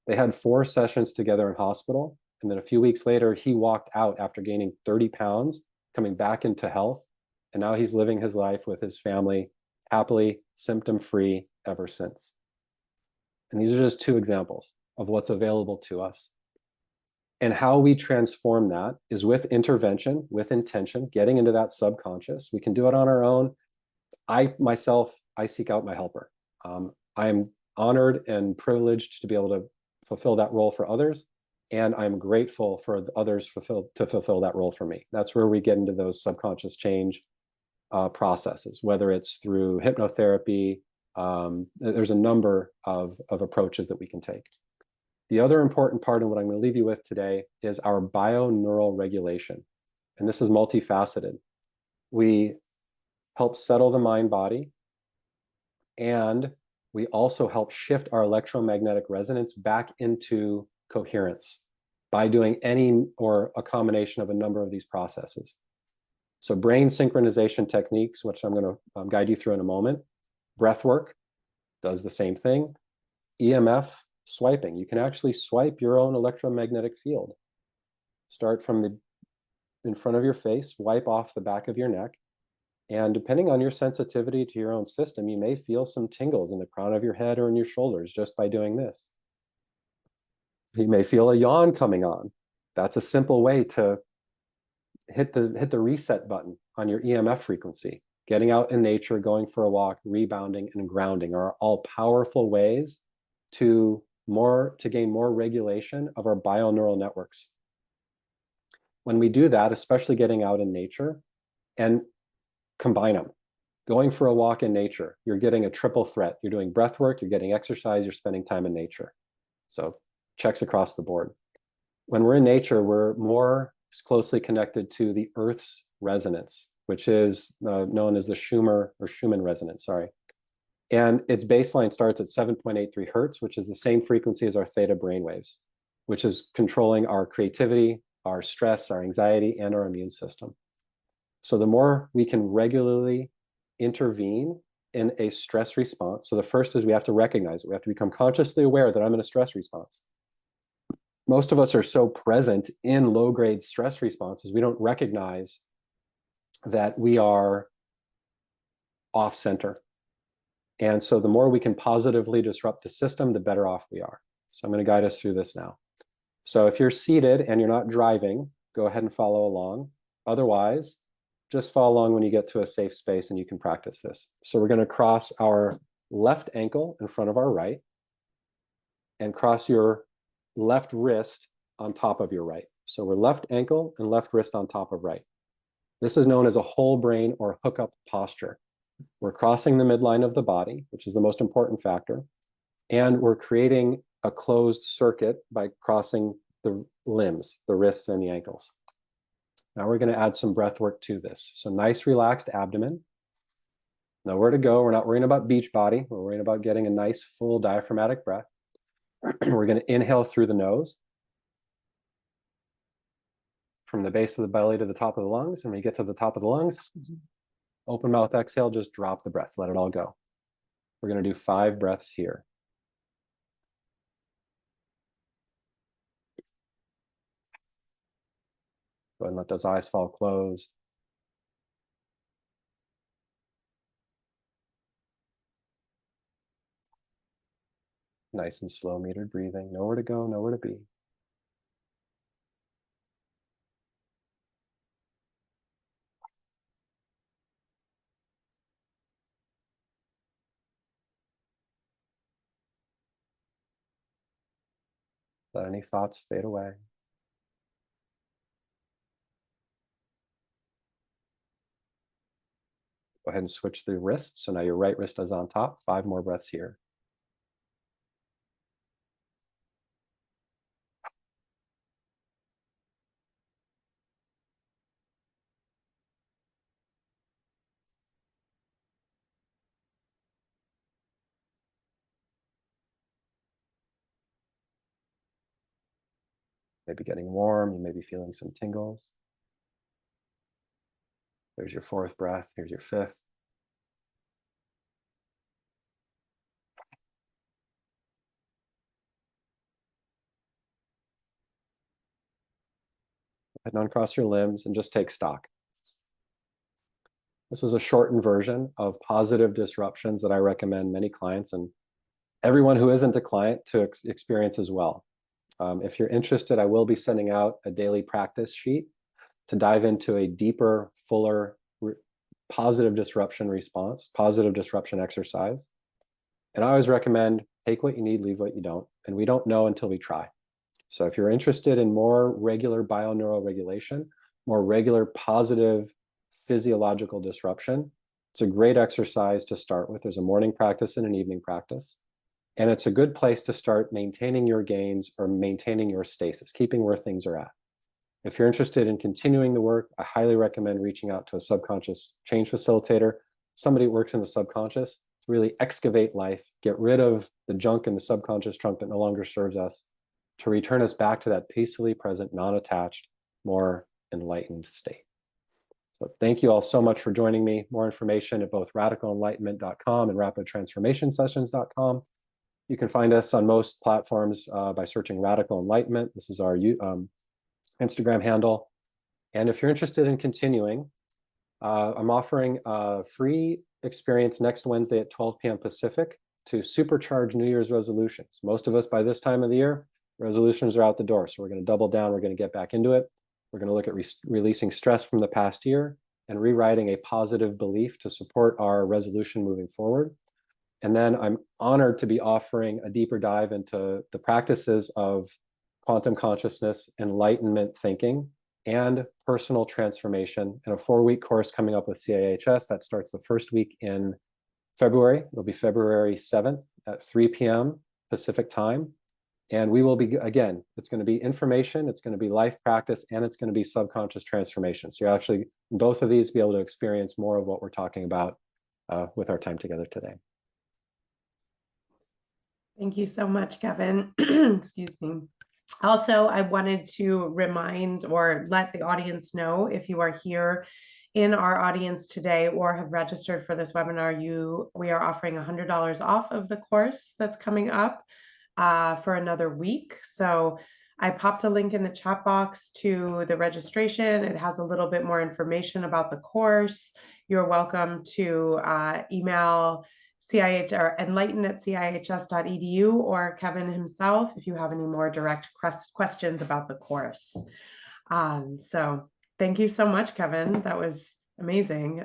B: They had 4 sessions together in hospital. And then a few weeks later, he walked out after gaining 30 pounds, coming back into health. And now he's living his life with his family, happily, symptom-free ever since. And these are just 2 examples of what's available to us. And how we transform that is with intervention, with intention, getting into that subconscious. We can do it on our own. I seek out my helper. I am honored and privileged to be able to fulfill that role for others. And I'm grateful for others to fulfill that role for me. That's where we get into those subconscious change processes, whether it's through hypnotherapy. There's a number of approaches that we can take. The other important part, and what I'm going to leave you with today, is our bioneural regulation. And this is multifaceted. We help settle the mind-body, and we also help shift our electromagnetic resonance back into coherence by doing any or a combination of a number of these processes. So brain synchronization techniques, which I'm going to guide you through in a moment. Breath work does the same thing. EMF swiping. You can actually swipe your own electromagnetic field. Start from in front of your face, wipe off the back of your neck. And depending on your sensitivity to your own system, you may feel some tingles in the crown of your head or in your shoulders just by doing this. You may feel a yawn coming on. That's a simple way to hit the reset button on your EMF frequency. Getting out in nature, going for a walk, rebounding, and grounding are all powerful ways to gain more regulation of our bioneural networks. When we do that, especially getting out in nature, and combine them. Going for a walk in nature, you're getting a triple threat. You're doing breath work, you're getting exercise, you're spending time in nature. So checks across the board. When we're in nature, we're more closely connected to the Earth's resonance, which is known as the Schumann resonance, sorry. And its baseline starts at 7.83 hertz, which is the same frequency as our theta brainwaves, which is controlling our creativity, our stress, our anxiety, and our immune system. So the more we can regularly intervene in a stress response. So the first is we have to recognize it. We have to become consciously aware that I'm in a stress response. Most of us are so present in low-grade stress responses, we don't recognize that we are off center. And so the more we can positively disrupt the system, the better off we are. So I'm going to guide us through this now. So if you're seated and you're not driving, go ahead and follow along. Otherwise, just follow along when you get to a safe space and you can practice this. So we're going to cross our left ankle in front of our right and cross your left wrist on top of your right. So we're left ankle and left wrist on top of right. This is known as a whole brain or hookup posture. We're crossing the midline of the body, which is the most important factor, and we're creating a closed circuit by crossing the limbs, the wrists and the ankles. Now we're going to add some breath work to this. So nice relaxed abdomen. Nowhere to go. We're not worrying about beach body. We're worrying about getting a nice full diaphragmatic breath. We're going to inhale through the nose from the base of the belly to the top of the lungs. And when you get to the top of the lungs, open mouth exhale, just drop the breath, let it all go. We're going to do 5 breaths here. Go ahead and let those eyes fall closed. Nice and slow metered breathing. Nowhere to go, nowhere to be. Let any thoughts fade away. Go ahead and switch the wrists. So now your right wrist is on top. 5 more breaths here. Maybe getting warm. You may be feeling some tingles. There's your 4th breath. Here's your 5th. Go ahead and uncross your limbs and just take stock. This was a shortened version of positive disruptions that I recommend many clients and everyone who isn't a client to experience as well. If you're interested, I will be sending out a daily practice sheet to dive into a deeper, fuller positive disruption response, positive disruption exercise. And I always recommend take what you need, leave what you don't. And we don't know until we try. So if you're interested in more regular bioneural regulation, more regular positive physiological disruption, it's a great exercise to start with. There's a morning practice and an evening practice. And it's a good place to start maintaining your gains or maintaining your stasis, keeping where things are at. If you're interested in continuing the work, I highly recommend reaching out to a subconscious change facilitator, somebody who works in the subconscious to really excavate life, get rid of the junk in the subconscious trunk that no longer serves us, to return us back to that peacefully present, non-attached, more enlightened state. So thank you all so much for joining me. More information at both radicalenlightenment.com and rapidtransformationsessions.com. You can find us on most platforms by searching Radical Enlightenment. This is our Instagram handle. And if you're interested in continuing, I'm offering a free experience next Wednesday at 12 p.m. Pacific to supercharge New Year's resolutions. Most of us by this time of the year, resolutions are out the door. So we're going to double down. We're going to get back into it. We're going to look at releasing stress from the past year and rewriting a positive belief to support our resolution moving forward. And then I'm honored to be offering a deeper dive into the practices of quantum consciousness, enlightenment thinking, and personal transformation in a 4-week course coming up with CIHS. That starts the first week in February. It'll be February 7th at 3 p.m. Pacific time. And we will be, again, it's going to be information, it's going to be life practice, and it's going to be subconscious transformation. So you'll actually, both of these, be able to experience more of what we're talking about with our time together today.
A: Thank you so much, Kevin. Excuse me. Also, I wanted to remind or let the audience know, if you are here in our audience today or have registered for this webinar, we are offering $100 off of the course that's coming up for another week. So I popped a link in the chat box to the registration. It has a little bit more information about the course. You're welcome to email CIH or enlighten@cihs.edu or Kevin himself if you have any more direct questions about the course. So thank you so much, Kevin. That was amazing.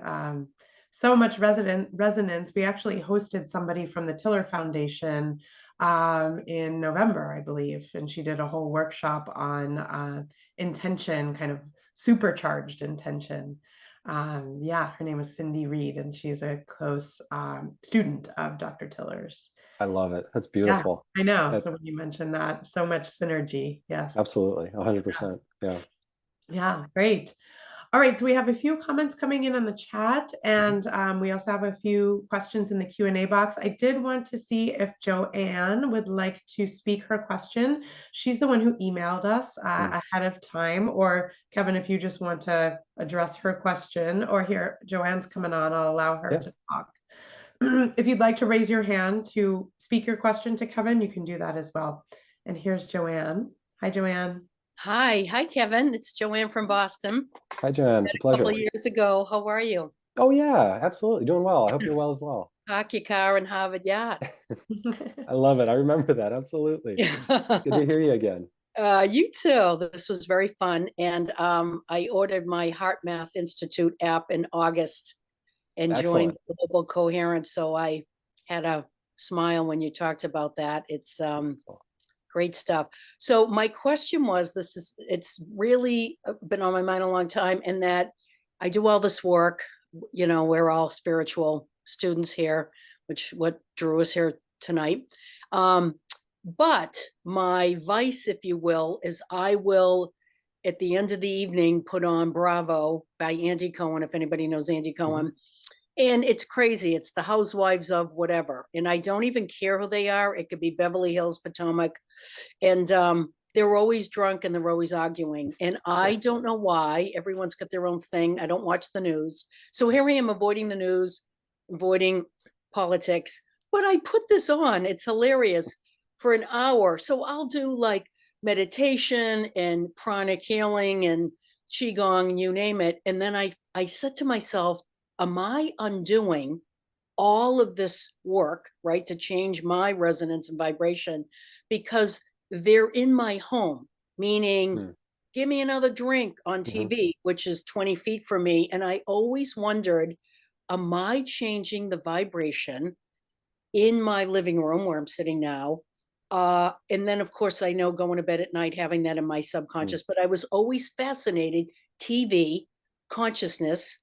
A: So much resonance. We actually hosted somebody from the Tiller Foundation in November, I believe, and she did a whole workshop on intention, kind of supercharged intention. Yeah, her name is Cindy Reed, and she's a close student of Dr. Tiller's.
B: I love it. That's beautiful.
A: Yeah, I know. So when you mentioned that, so much synergy. Yes.
B: Absolutely. 100%. Yeah.
A: Yeah, great. All right, so we have a few comments coming in on the chat, and we also have a few questions in the Q&A box. I did want to see if Joanne would like to speak her question. She's the one who emailed us ahead of time, or Kevin, if you just want to address her question, or here, Joanne's coming on, I'll allow her to talk. If you'd like to raise your hand to speak your question to Kevin, you can do that as well. And here's Joanne. Hi, Joanne.
C: Hi, Kevin. It's Joanne from Boston.
B: Hi, Joanne. It's a pleasure.
C: A couple of years ago. How are you?
B: Oh, yeah, absolutely. Doing well. I hope you're well as well.
C: Park your car in Harvard Yacht.
B: I love it. I remember that. Absolutely. Good to hear you again.
C: You too. This was very fun. And I ordered my Heart Math Institute app in August and joined Global Coherence. So I had a smile when you talked about that. It's great stuff. So my question was, it's really been on my mind a long time, and that I do all this work, you know, we're all spiritual students here, which what drew us here tonight. But my vice, if you will, is I will, at the end of the evening, put on Bravo by Andy Cohen, if anybody knows Andy Cohen. And it's crazy. It's the housewives of whatever. And I don't even care who they are. It could be Beverly Hills, Potomac. And they're always drunk and they're always arguing. And I don't know why. Everyone's got their own thing. I don't watch the news. So here I am avoiding the news, avoiding politics. But I put this on. It's hilarious for an hour. So I'll do like meditation and pranic healing and qigong, you name it. And then I said to myself, am I undoing all of this work, right, to change my resonance and vibration because they're in my home, meaning give me another drink on TV, which is 20 feet from me. And I always wondered, am I changing the vibration in my living room where I'm sitting now? And then, of course, I know going to bed at night, having that in my subconscious, but I was always fascinated, TV, consciousness,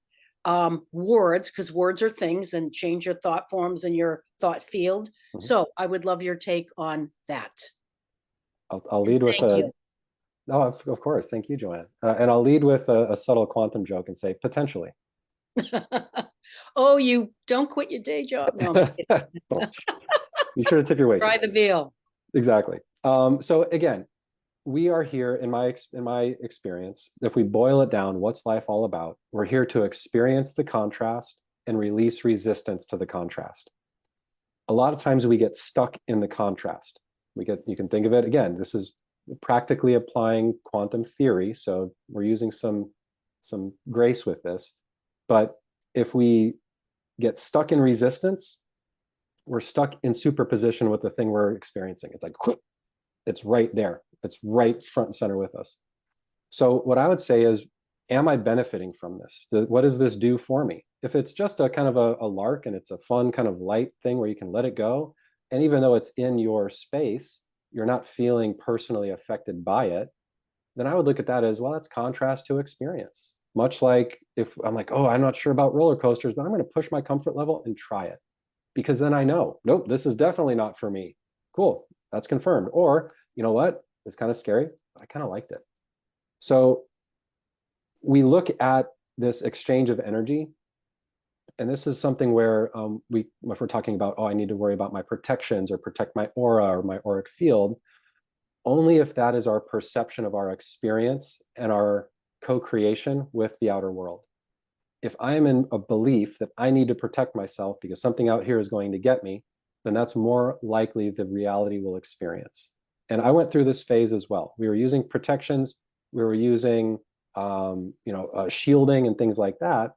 C: words, because words are things and change your thought forms and your thought field. So I would love your take on that.
B: I'll lead with no, of course. Thank you, Joanne. And I'll lead with a subtle quantum joke and say potentially.
C: Oh, you don't quit your day job. No,
B: be sure to tip your wages.
C: Try the veal.
B: Exactly. So again, we are here, in my experience, if we boil it down, what's life all about? We're here to experience the contrast and release resistance to the contrast. A lot of times we get stuck in the contrast. You can think of it, again, this is practically applying quantum theory, so we're using some grace with this. But if we get stuck in resistance, we're stuck in superposition with the thing we're experiencing. It's like, it's right there. It's right front and center with us. So what I would say is, am I benefiting from this? What does this do for me? If it's just a kind of a lark and it's a fun kind of light thing where you can let it go, and even though it's in your space, you're not feeling personally affected by it, then I would look at that as, well, that's contrast to experience. Much like if I'm like, oh, I'm not sure about roller coasters, but I'm going to push my comfort level and try it. Because then I know, nope, this is definitely not for me. Cool, that's confirmed. Or, you know what, it's kind of scary, but I kind of liked it. So we look at this exchange of energy, and this is something where if we're talking about, oh, I need to worry about my protections or protect my aura or my auric field, only if that is our perception of our experience and our co-creation with the outer world. If I am in a belief that I need to protect myself because something out here is going to get me, then that's more likely the reality we'll experience. And I went through this phase as well. We were using protections, we were using shielding and things like that.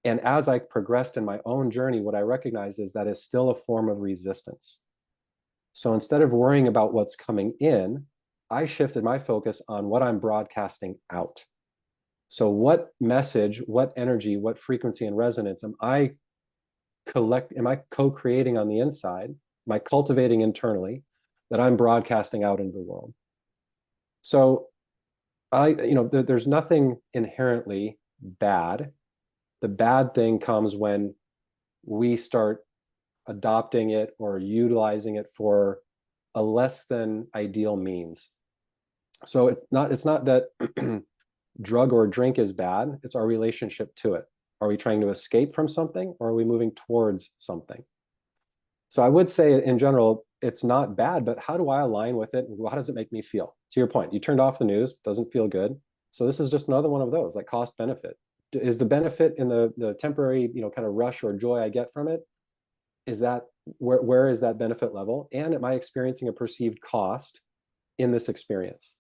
B: And as I progressed in my own journey, what I recognized is that is still a form of resistance. So instead of worrying about what's coming in, I shifted my focus on what I'm broadcasting out. So what message, what energy, what frequency and resonance am I co-creating on the inside? Am I cultivating internally that I'm broadcasting out into the world? So there's nothing inherently bad. The bad thing comes when we start adopting it or utilizing it for a less than ideal means. So it's not that drug or drink is bad, it's our relationship to it. Are we trying to escape from something, or are we moving towards something? So I would say in general, it's not bad, but how do I align with it? How does it make me feel? To your point, you turned off the news, doesn't feel good. So this is just another one of those, like cost benefit. Is the benefit in the temporary, kind of rush or joy I get from it? Is that where is that benefit level? And am I experiencing a perceived cost in this experience?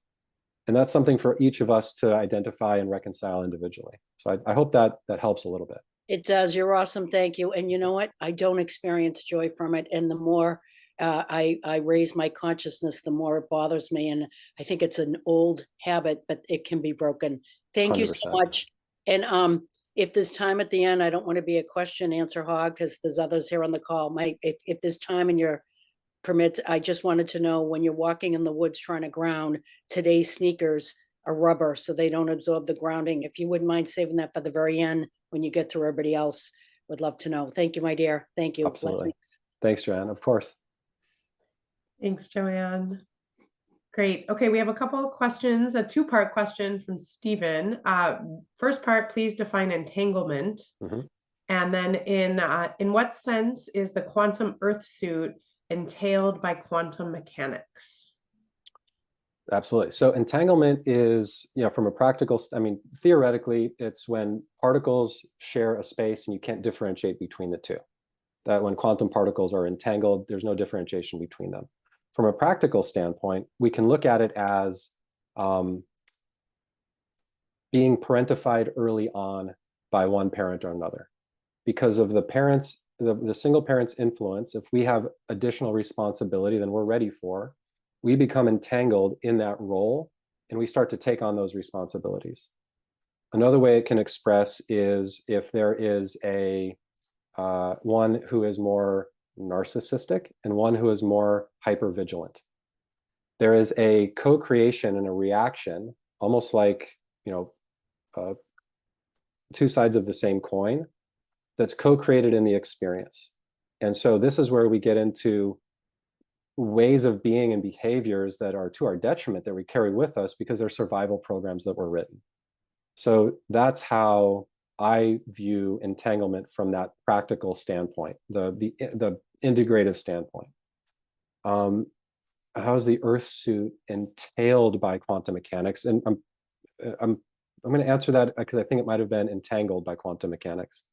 B: And that's something for each of us to identify and reconcile individually. So I hope that helps a little bit.
C: It does. You're awesome. Thank you. And you know what? I don't experience joy from it. And the more I raise my consciousness, the more it bothers me. And I think it's an old habit, but it can be broken. Thank 100%. You so much. And if there's time at the end, I don't want to be a question answer hog because there's others here on the call. If there's time in your permits, I just wanted to know, when you're walking in the woods trying to ground, today's sneakers are rubber, so they don't absorb the grounding. If you wouldn't mind saving that for the very end when you get through everybody else, would love to know. Thank you, my dear. Thank you.
B: Absolutely.
C: Blessings.
B: Thanks, Joanne. Of course.
A: Thanks, Joanne. Great. Okay, we have a couple of questions, a two-part question from Stephen. First part, please define entanglement. Mm-hmm. And then in what sense is the quantum earth suit entailed by quantum mechanics?
B: Absolutely. So entanglement is, from a practical, theoretically, it's when particles share a space and you can't differentiate between the two. That when quantum particles are entangled, there's no differentiation between them. From a practical standpoint, we can look at it as being parentified early on by one parent or another. Because of the parents, the single parent's influence, if we have additional responsibility than we're ready for, we become entangled in that role and we start to take on those responsibilities. Another way it can express is if there is one who is more narcissistic and one who is more hypervigilant. There is a co-creation and a reaction, almost like, two sides of the same coin, that's co-created in the experience. And so this is where we get into ways of being and behaviors that are to our detriment that we carry with us because they're survival programs that were written. So that's how I view entanglement from that practical standpoint, the integrative standpoint. How is the Earth suit entailed by quantum mechanics? And I'm going to answer that because I think it might have been entangled by quantum mechanics.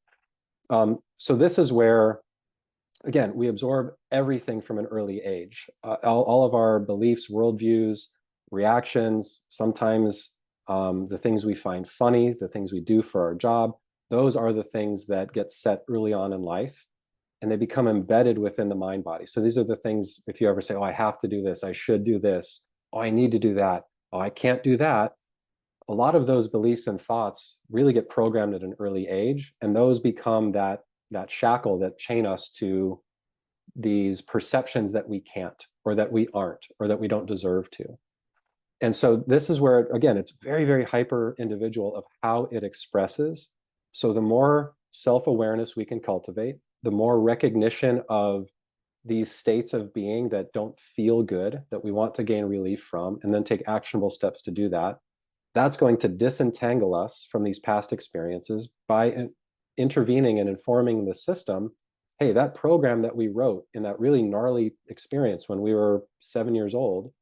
B: So this is where, again, we absorb everything from an early age. All of our beliefs, worldviews, reactions, sometimes the things we find funny, the things we do for our job, those are the things that get set early on in life, and they become embedded within the mind body. So these are the things, if you ever say, oh, I have to do this, I should do this, oh, I need to do that, oh, I can't do that. A lot of those beliefs and thoughts really get programmed at an early age, and those become that shackle that chain us to these perceptions that we can't, or that we aren't, or that we don't deserve to. And so this is where, again, it's very, very hyper individual of how it expresses. So the more self-awareness we can cultivate, the more recognition of these states of being that don't feel good, that we want to gain relief from, and then take actionable steps to do that, that's going to disentangle us from these past experiences by intervening and informing the system, hey, that program that we wrote in that really gnarly experience when we were 7 years old,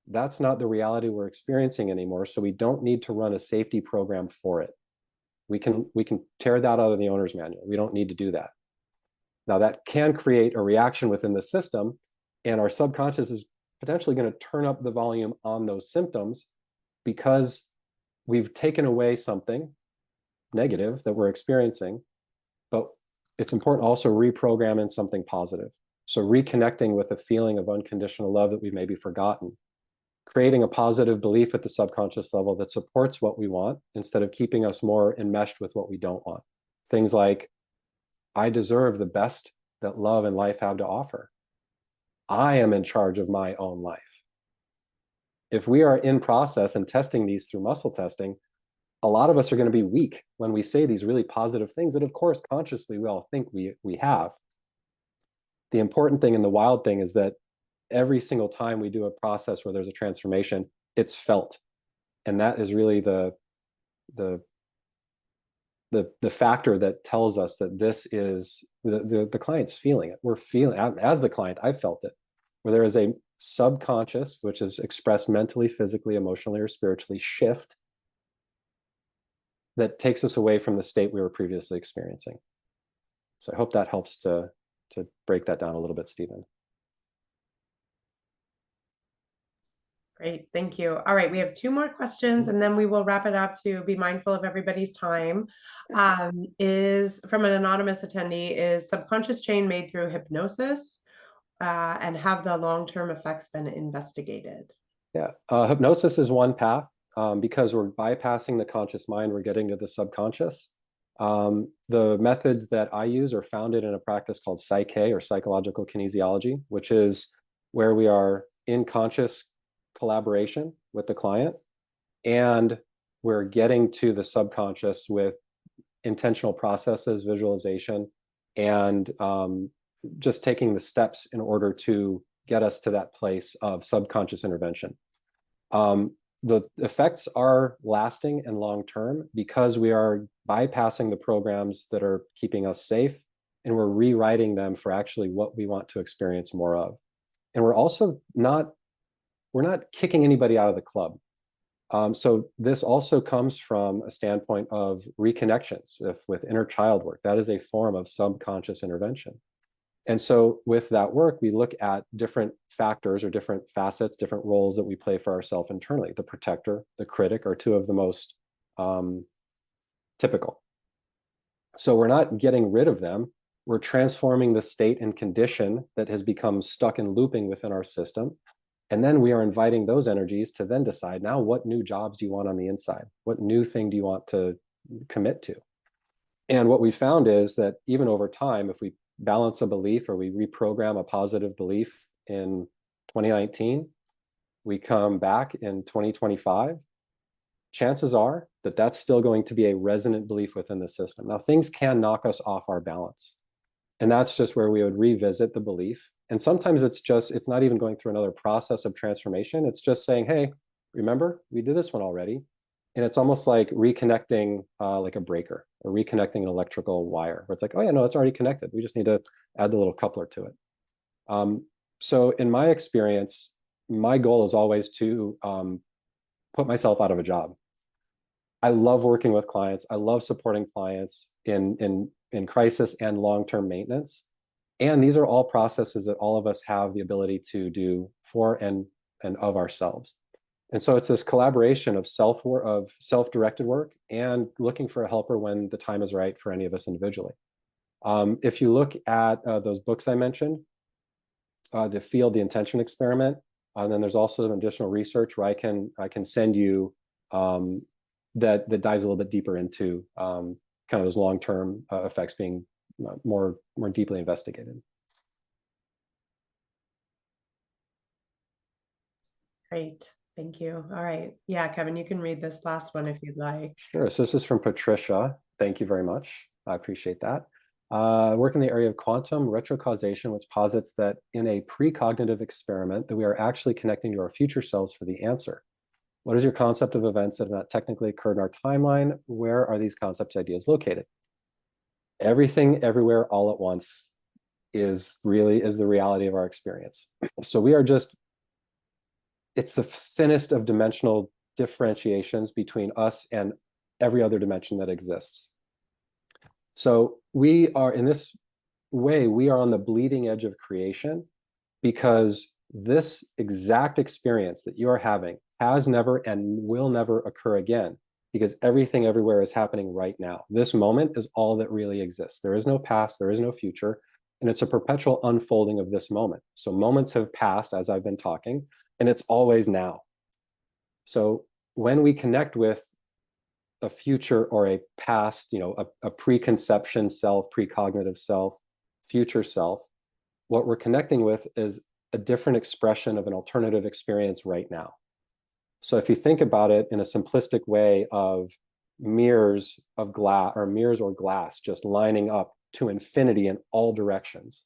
B: that's not the reality we're experiencing anymore. So we don't need to run a safety program for it. We can tear that out of the owner's manual. We don't need to do that. Now that can create a reaction within the system, and our subconscious is potentially going to turn up the volume on those symptoms because we've taken away something negative that we're experiencing. But it's important to also reprogram in something positive. So reconnecting with a feeling of unconditional love that we've maybe forgotten, creating a positive belief at the subconscious level that supports what we want instead of keeping us more enmeshed with what we don't want. Things like, I deserve the best that love and life have to offer. I am in charge of my own life. If we are in process and testing these through muscle testing, a lot of us are going to be weak when we say these really positive things that, of course, consciously we all think we have. The important thing and the wild thing is that every single time we do a process where there's a transformation, it's felt. And that is really the factor that tells us that this is the client's feeling it. We're feeling, as the client, I felt it, where there is a subconscious, which is expressed mentally, physically, emotionally, or spiritually, shift that takes us away from the state we were previously experiencing. So I hope that helps to break that down a little bit, Stephen.
A: Great, thank you. All right, we have 2 more questions and then we will wrap it up to be mindful of everybody's time. Is from an anonymous attendee, is subconscious chain made through hypnosis? And have the long-term effects been investigated?
B: Yeah, hypnosis is one path. Because we're bypassing the conscious mind, we're getting to the subconscious. The methods that I use are founded in a practice called PSYCH, or psychological kinesiology, which is where we are in conscious collaboration with the client, and we're getting to the subconscious with intentional processes, visualization, and just taking the steps in order to get us to that place of subconscious intervention. The effects are lasting and long-term because we are bypassing the programs that are keeping us safe, and we're rewriting them for actually what we want to experience more of. And we're also not kicking anybody out of the club. So this also comes from a standpoint of reconnections with inner child work. That is a form of subconscious intervention. And so with that work, we look at different factors or different facets, different roles that we play for ourselves internally. The protector, the critic are 2 of the most typical. So we're not getting rid of them. We're transforming the state and condition that has become stuck and looping within our system. And then we are inviting those energies to then decide, now what new jobs do you want on the inside? What new thing do you want to commit to? And what we found is that even over time, if we balance a belief or we reprogram a positive belief in 2019, we come back in 2025, chances are that that's still going to be a resonant belief within the system. Now, things can knock us off our balance. And that's just where we would revisit the belief. And sometimes it's not even going through another process of transformation. It's just saying, hey, remember, we did this one already. And it's almost like reconnecting like a breaker or reconnecting an electrical wire, where it's like, oh yeah, no, it's already connected. We just need to add the little coupler to it. So in my experience, my goal is always to put myself out of a job. I love working with clients. I love supporting clients in crisis and long-term maintenance. And these are all processes that all of us have the ability to do for and of ourselves. And so it's this collaboration of self-directed work and looking for a helper when the time is right for any of us individually. If you look at those books I mentioned, the Field, the Intention Experiment, and then there's also some additional research where I can send you that dives a little bit deeper into kind of those long-term effects being more deeply investigated.
A: Great. Thank you. All right. Yeah, Kevin, you can read this last one if you'd like.
B: Sure. So this is from Patricia. Thank you very much. I appreciate that. Work in the area of quantum retrocausation, which posits that in a precognitive experiment that we are actually connecting to our future selves for the answer. What is your concept of events that have not technically occurred in our timeline? Where are these concepts, ideas located? Everything, everywhere, all at once is the reality of our experience. So we are just, it's the thinnest of dimensional differentiations between us and every other dimension that exists. So we are, in this way, we are on the bleeding edge of creation, because this exact experience that you are having has never and will never occur again, because everything everywhere is happening right now. This moment is all that really exists. There is no past, there is no future, and it's a perpetual unfolding of this moment. So moments have passed as I've been talking, and it's always now. So when we connect with a future or a past, a preconception self, precognitive self, future self, what we're connecting with is a different expression of an alternative experience right now. So if you think about it in a simplistic way of mirrors of glass, or mirrors or glass just lining up to infinity in all directions,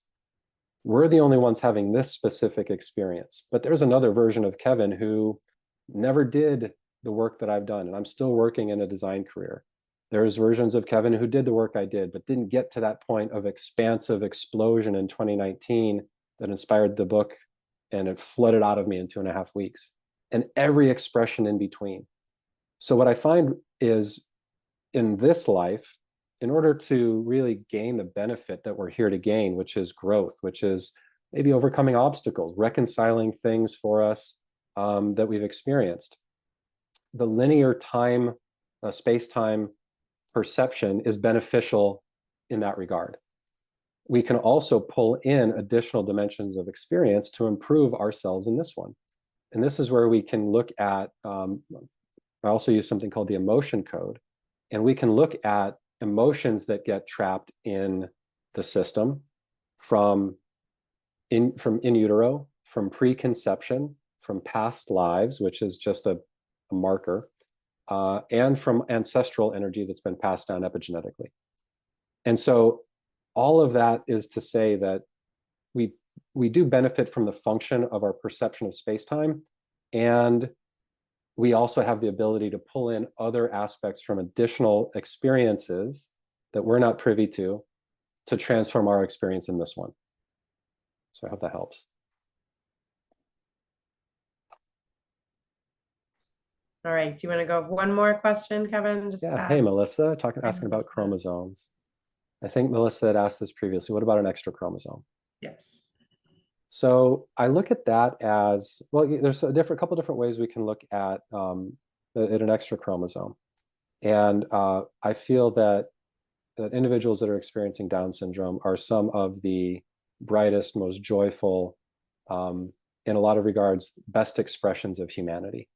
B: we're the only ones having this specific experience. But there's another version of Kevin who never did the work that I've done, and I'm still working in a design career. There's versions of Kevin who did the work I did, but didn't get to that point of expansive explosion in 2019 that inspired the book, and it flooded out of me in 2.5 weeks, and every expression in between. So what I find is, in this life, in order to really gain the benefit that we're here to gain, which is growth, which is maybe overcoming obstacles, reconciling things for us that we've experienced, the linear time, space-time perception is beneficial in that regard. We can also pull in additional dimensions of experience to improve ourselves in this one. And this is where we can look at, I also use something called the emotion code, and we can look at emotions that get trapped in the system from in utero, from preconception, from past lives, which is just a marker, and from ancestral energy that's been passed down epigenetically. And so all of that is to say that we do benefit from the function of our perception of space-time, and we also have the ability to pull in other aspects from additional experiences that we're not privy to transform our experience in this one. So I hope that helps.
A: All right. Do you want to go one more question, Kevin?
B: Yeah. Hey, Melissa, asking about chromosomes. I think Melissa had asked this previously. What about an extra chromosome?
A: Yes.
B: So I look at that as, well, there's a couple different ways we can look at an extra chromosome. And I feel that individuals that are experiencing Down syndrome are some of the brightest, most joyful, in a lot of regards, best expressions of humanity.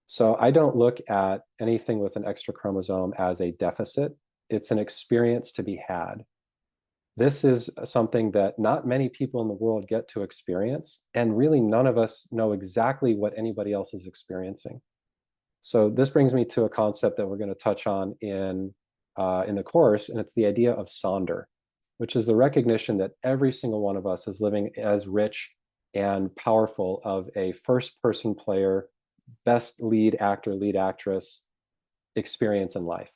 B: So I don't look at anything with an extra chromosome as a deficit. It's an experience to be had. This is something that not many people in the world get to experience, and really none of us know exactly what anybody else is experiencing. So this brings me to a concept that we're going to touch on in the course, and it's the idea of Sonder, which is the recognition that every single one of us is living as rich and powerful of a first-person player, best lead actor, lead actress experience in life.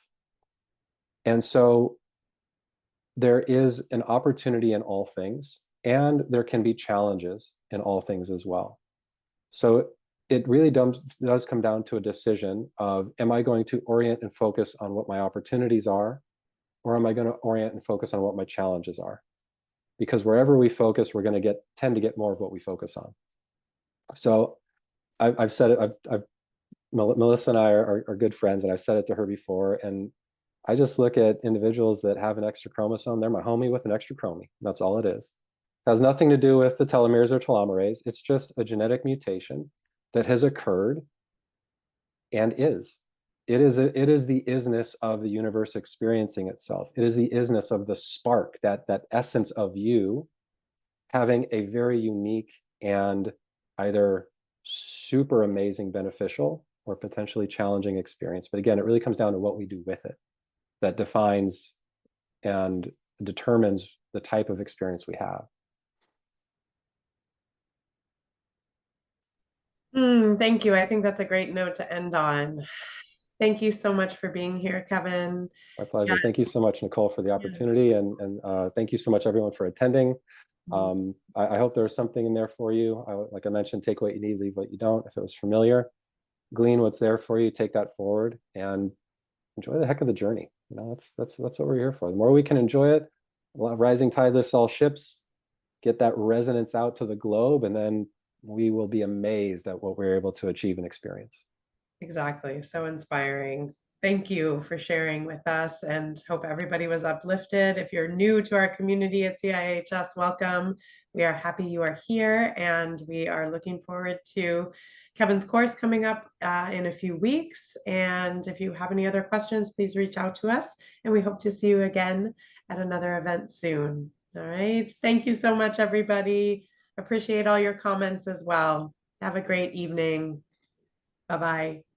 B: And so there is an opportunity in all things, and there can be challenges in all things as well. So it really does come down to a decision of, am I going to orient and focus on what my opportunities are, or am I going to orient and focus on what my challenges are? Because wherever we focus, we're going to tend to get more of what we focus on. So I've said it, Melissa and I are good friends, and I've said it to her before, and I just look at individuals that have an extra chromosome. They're my homie with an extra chromie. That's all it is. It has nothing to do with the telomeres or telomerase. It's just a genetic mutation that has occurred and is. It is the isness of the universe experiencing itself. It is the isness of the spark, that essence of you having a very unique and either super amazing, beneficial, or potentially challenging experience. But again, it really comes down to what we do with it that defines and determines the type of experience we have.
A: Thank you. I think that's a great note to end on. Thank you so much for being here, Kevin.
B: My pleasure.
A: Yeah.
B: Thank you so much, Nicole, for the opportunity, and thank you so much, everyone, for attending. I hope there was something in there for you. Like I mentioned, take what you need, leave what you don't. If it was familiar, glean what's there for you, take that forward, and enjoy the heck of the journey. You know, that's what we're here for. The more we can enjoy it, rising tide lifts all ships. Get that resonance out to the globe, and then we will be amazed at what we're able to achieve and experience.
A: Exactly. So inspiring. Thank you for sharing with us, and hope everybody was uplifted. If you're new to our community at CIHS, welcome. We are happy you are here, and we are looking forward to Kevin's course coming up in a few weeks. And if you have any other questions, please reach out to us, and we hope to see you again at another event soon. All right. Thank you so much, everybody. Appreciate all your comments as well. Have a great evening. Bye-bye.